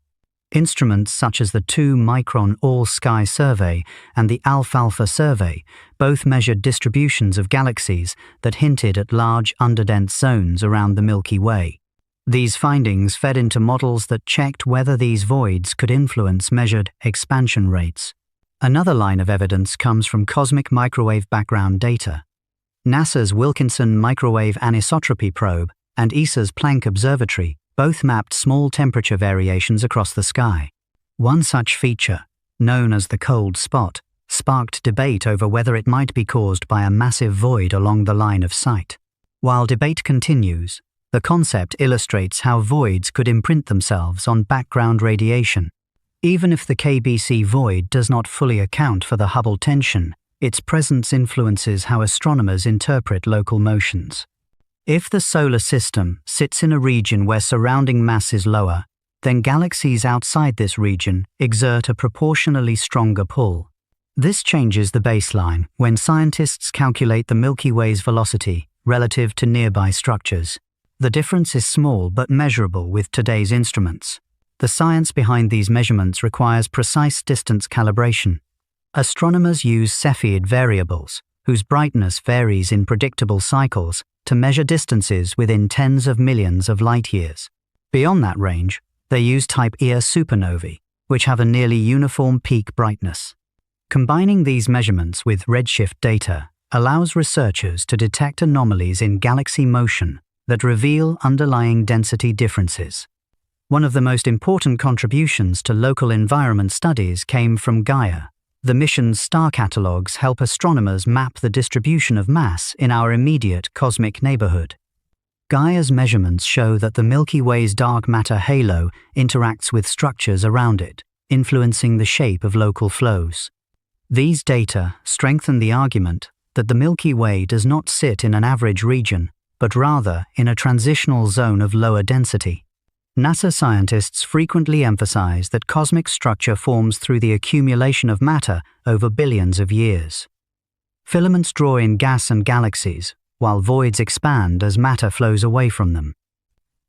Instruments such as the 2-micron All-Sky survey and the Alfalfa survey both measured distributions of galaxies that hinted at large underdense zones around the Milky Way. These findings fed into models that checked whether these voids could influence measured expansion rates. Another line of evidence comes from cosmic microwave background data. NASA's Wilkinson Microwave Anisotropy Probe and ESA's Planck Observatory both mapped small temperature variations across the sky. One such feature, known as the cold spot, sparked debate over whether it might be caused by a massive void along the line of sight. While debate continues, the concept illustrates how voids could imprint themselves on background radiation. Even if the KBC void does not fully account for the Hubble tension, its presence influences how astronomers interpret local motions. If the solar system sits in a region where surrounding mass is lower, then galaxies outside this region exert a proportionally stronger pull. This changes the baseline when scientists calculate the Milky Way's velocity relative to nearby structures. The difference is small but measurable with today's instruments. The science behind these measurements requires precise distance calibration. Astronomers use Cepheid variables, whose brightness varies in predictable cycles, to measure distances within tens of millions of light-years. Beyond that range, they use Type Ia supernovae, which have a nearly uniform peak brightness. Combining these measurements with redshift data allows researchers to detect anomalies in galaxy motion that reveal underlying density differences. One of the most important contributions to local environment studies came from Gaia. The mission's star catalogues help astronomers map the distribution of mass in our immediate cosmic neighborhood. Gaia's measurements show that the Milky Way's dark matter halo interacts with structures around it, influencing the shape of local flows. These data strengthen the argument that the Milky Way does not sit in an average region, but rather in a transitional zone of lower density. NASA scientists frequently emphasize that cosmic structure forms through the accumulation of matter over billions of years. Filaments draw in gas and galaxies, while voids expand as matter flows away from them.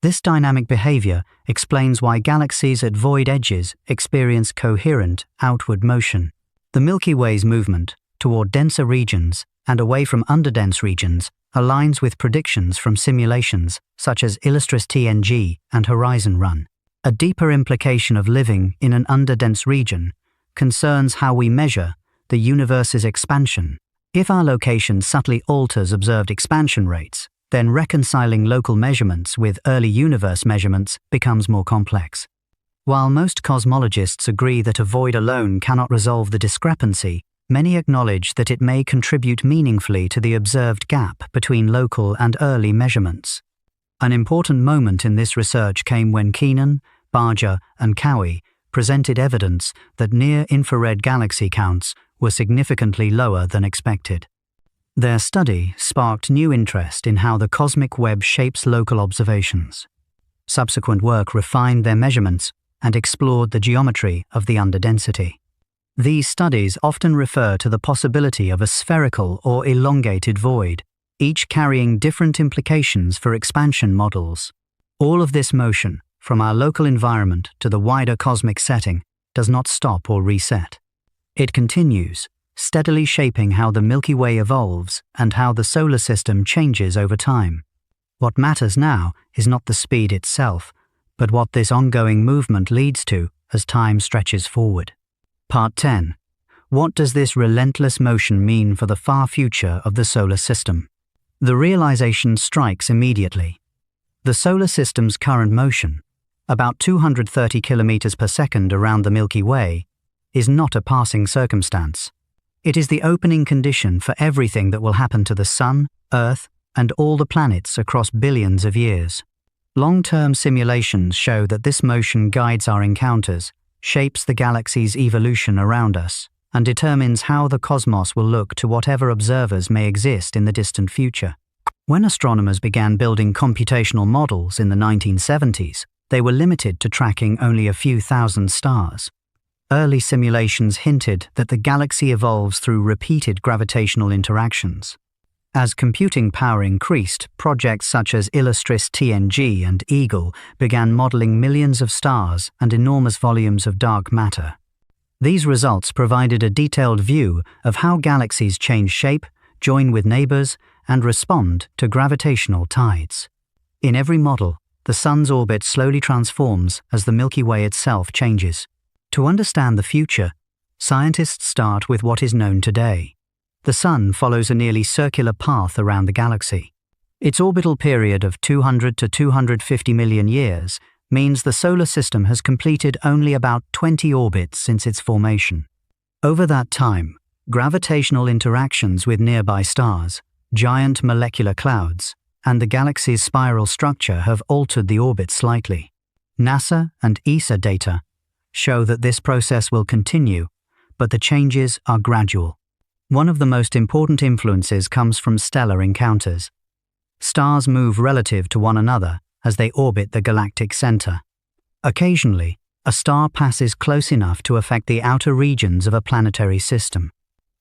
This dynamic behavior explains why galaxies at void edges experience coherent outward motion. The Milky Way's movement toward denser regions and away from underdense regions aligns with predictions from simulations such as Illustris TNG and Horizon Run. A deeper implication of living in an underdense region concerns how we measure the universe's expansion. If our location subtly alters observed expansion rates, then reconciling local measurements with early universe measurements becomes more complex. While most cosmologists agree that a void alone cannot resolve the discrepancy, many acknowledge that it may contribute meaningfully to the observed gap between local and early measurements. An important moment in this research came when Keenan, Barger, and Cowie presented evidence that near-infrared galaxy counts were significantly lower than expected. Their study sparked new interest in how the cosmic web shapes local observations. Subsequent work refined their measurements and explored the geometry of the underdensity. These studies often refer to the possibility of a spherical or elongated void, each carrying different implications for expansion models. All of this motion, from our local environment to the wider cosmic setting, does not stop or reset. It continues, steadily shaping how the Milky Way evolves and how the solar system changes over time. What matters now is not the speed itself, but what this ongoing movement leads to as time stretches forward. Part 10. What does this relentless motion mean for the far future of the solar system? The realization strikes immediately. The solar system's current motion, about 230 kilometers per second around the Milky Way, is not a passing circumstance. It is the opening condition for everything that will happen to the Sun, Earth, and all the planets across billions of years. Long-term simulations show that this motion guides our encounters, shapes the galaxy's evolution around us, and determines how the cosmos will look to whatever observers may exist in the distant future. When astronomers began building computational models in the 1970s, they were limited to tracking only a few thousand stars. Early simulations hinted that the galaxy evolves through repeated gravitational interactions. As computing power increased, projects such as Illustris TNG and Eagle began modeling millions of stars and enormous volumes of dark matter. These results provided a detailed view of how galaxies change shape, join with neighbors, and respond to gravitational tides. In every model, the Sun's orbit slowly transforms as the Milky Way itself changes. To understand the future, scientists start with what is known today. The Sun follows a nearly circular path around the galaxy. Its orbital period of 200 to 250 million years means the solar system has completed only about 20 orbits since its formation. Over that time, gravitational interactions with nearby stars, giant molecular clouds, and the galaxy's spiral structure have altered the orbit slightly. NASA and ESA data show that this process will continue, but the changes are gradual. One of the most important influences comes from stellar encounters. Stars move relative to one another as they orbit the galactic center. Occasionally, a star passes close enough to affect the outer regions of a planetary system.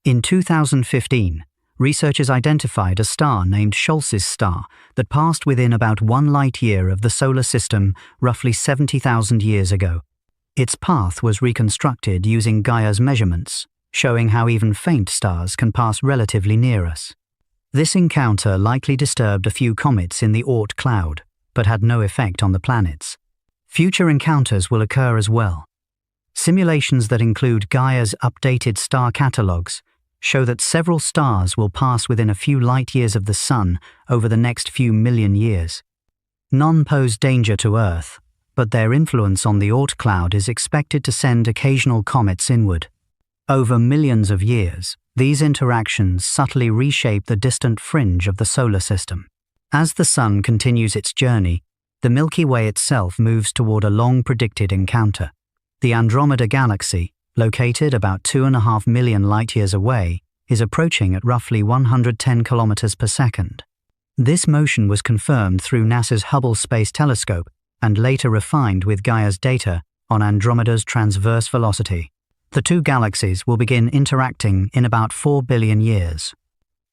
In 2015, researchers identified a star named Scholz's star that passed within about 1 light-year of the solar system roughly 70,000 years ago. Its path was reconstructed using Gaia's measurements, showing how even faint stars can pass relatively near us. This encounter likely disturbed a few comets in the Oort cloud, but had no effect on the planets. Future encounters will occur as well. Simulations that include Gaia's updated star catalogues show that several stars will pass within a few light-years of the Sun over the next few million years. None pose danger to Earth, but their influence on the Oort cloud is expected to send occasional comets inward. Over millions of years, these interactions subtly reshape the distant fringe of the solar system. As the Sun continues its journey, the Milky Way itself moves toward a long-predicted encounter. The Andromeda Galaxy, located about 2.5 million light-years away, is approaching at roughly 110 kilometers per second. This motion was confirmed through NASA's Hubble Space Telescope and later refined with Gaia's data on Andromeda's transverse velocity. The two galaxies will begin interacting in about 4 billion years.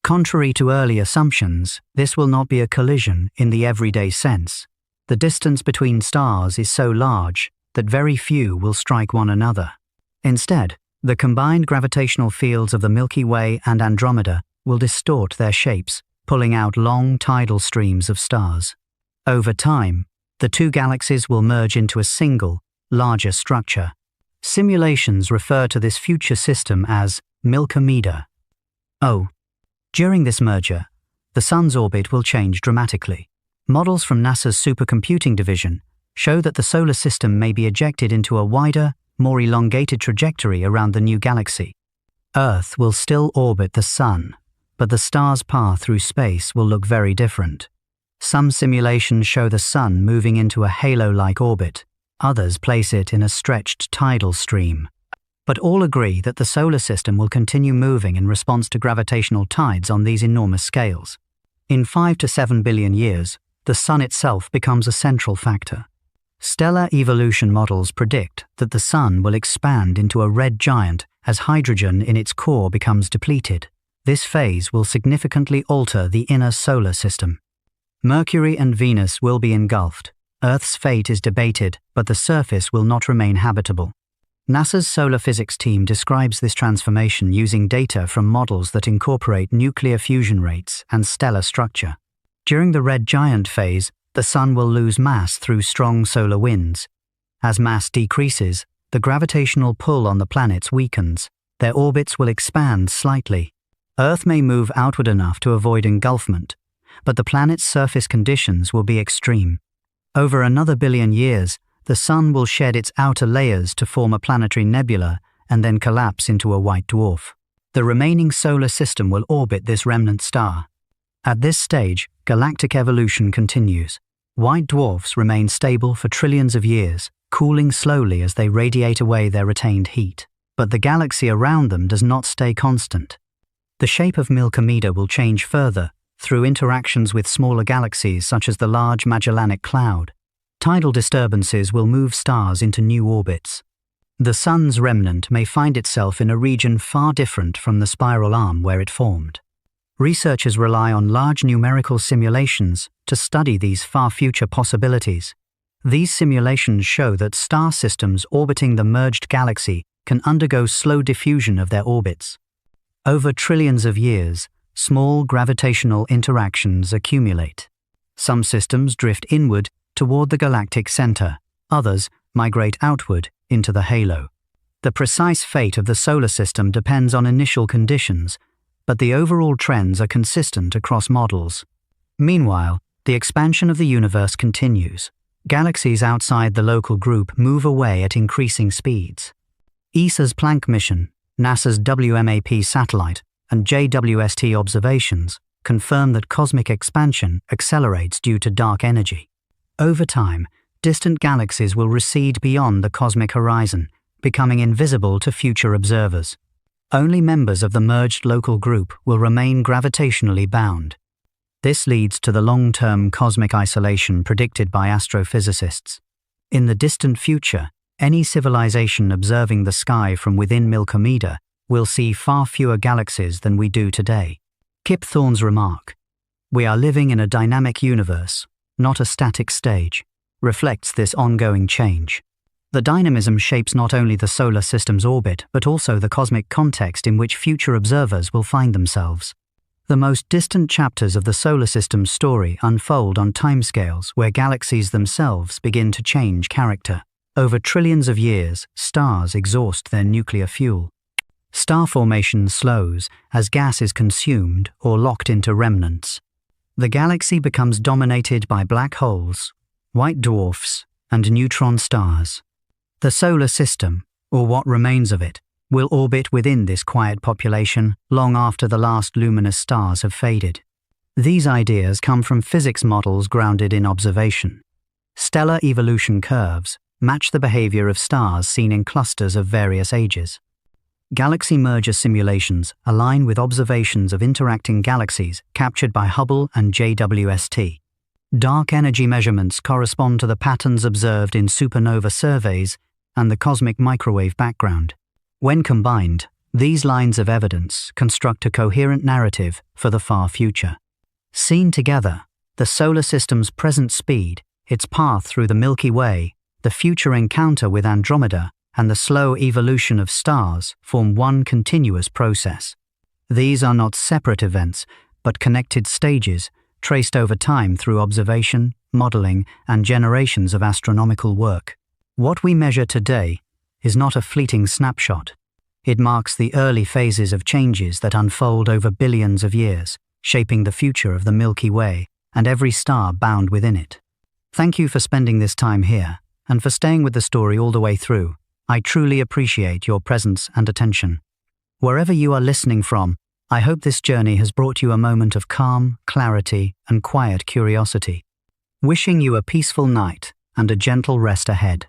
Contrary to early assumptions, this will not be a collision in the everyday sense. The distance between stars is so large that very few will strike one another. Instead, the combined gravitational fields of the Milky Way and Andromeda will distort their shapes, pulling out long tidal streams of stars. Over time, the two galaxies will merge into a single, larger structure. Simulations refer to this future system as Milky. During this merger, the Sun's orbit will change dramatically. Models from NASA's supercomputing division show that the solar system may be ejected into a wider, more elongated trajectory around the new galaxy. Earth will still orbit the Sun, but the star's path through space will look very different. Some simulations show the Sun moving into a halo-like orbit. Others place it in a stretched tidal stream. But all agree that the solar system will continue moving in response to gravitational tides on these enormous scales. In 5 to 7 billion years, the Sun itself becomes a central factor. Stellar evolution models predict that the Sun will expand into a red giant as hydrogen in its core becomes depleted. This phase will significantly alter the inner solar system. Mercury and Venus will be engulfed. Earth's fate is debated, but the surface will not remain habitable. NASA's solar physics team describes this transformation using data from models that incorporate nuclear fusion rates and stellar structure. During the red giant phase, the Sun will lose mass through strong solar winds. As mass decreases, the gravitational pull on the planets weakens. Their orbits will expand slightly. Earth may move outward enough to avoid engulfment, but the planet's surface conditions will be extreme. Over another billion years, the Sun will shed its outer layers to form a planetary nebula and then collapse into a white dwarf. The remaining solar system will orbit this remnant star. At this stage, galactic evolution continues. White dwarfs remain stable for trillions of years, cooling slowly as they radiate away their retained heat. But the galaxy around them does not stay constant. The shape of Milky will change further through interactions with smaller galaxies such as the Large Magellanic Cloud. Tidal disturbances will move stars into new orbits. The Sun's remnant may find itself in a region far different from the spiral arm where it formed. Researchers rely on large numerical simulations to study these far-future possibilities. These simulations show that star systems orbiting the merged galaxy can undergo slow diffusion of their orbits. Over trillions of years, small gravitational interactions accumulate. Some systems drift inward toward the galactic center, others migrate outward into the halo. The precise fate of the solar system depends on initial conditions, but the overall trends are consistent across models. Meanwhile, the expansion of the universe continues. Galaxies outside the local group move away at increasing speeds. ESA's Planck mission, NASA's WMAP satellite, and JWST observations confirm that cosmic expansion accelerates due to dark energy. Over time, distant galaxies will recede beyond the cosmic horizon, becoming invisible to future observers. Only members of the merged local group will remain gravitationally bound. This leads to the long-term cosmic isolation predicted by astrophysicists. In the distant future, any civilization observing the sky from within Milky will see far fewer galaxies than we do today. Kip Thorne's remark, "We are living in a dynamic universe, not a static stage," reflects this ongoing change. The dynamism shapes not only the solar system's orbit but also the cosmic context in which future observers will find themselves. The most distant chapters of the solar system's story unfold on timescales where galaxies themselves begin to change character. Over trillions of years, stars exhaust their nuclear fuel. Star formation slows as gas is consumed or locked into remnants. The galaxy becomes dominated by black holes, white dwarfs, and neutron stars. The solar system, or what remains of it, will orbit within this quiet population long after the last luminous stars have faded. These ideas come from physics models grounded in observation. Stellar evolution curves match the behavior of stars seen in clusters of various ages. Galaxy merger simulations align with observations of interacting galaxies captured by Hubble and JWST. Dark energy measurements correspond to the patterns observed in supernova surveys and the cosmic microwave background. When combined, these lines of evidence construct a coherent narrative for the far future. Seen together, the solar system's present speed, its path through the Milky Way, the future encounter with Andromeda, and the slow evolution of stars form one continuous process. These are not separate events, but connected stages, traced over time through observation, modeling, and generations of astronomical work. What we measure today is not a fleeting snapshot. It marks the early phases of changes that unfold over billions of years, shaping the future of the Milky Way and every star bound within it. Thank you for spending this time here, and for staying with the story all the way through. I truly appreciate your presence and attention. Wherever you are listening from, I hope this journey has brought you a moment of calm, clarity, and quiet curiosity. Wishing you a peaceful night and a gentle rest ahead.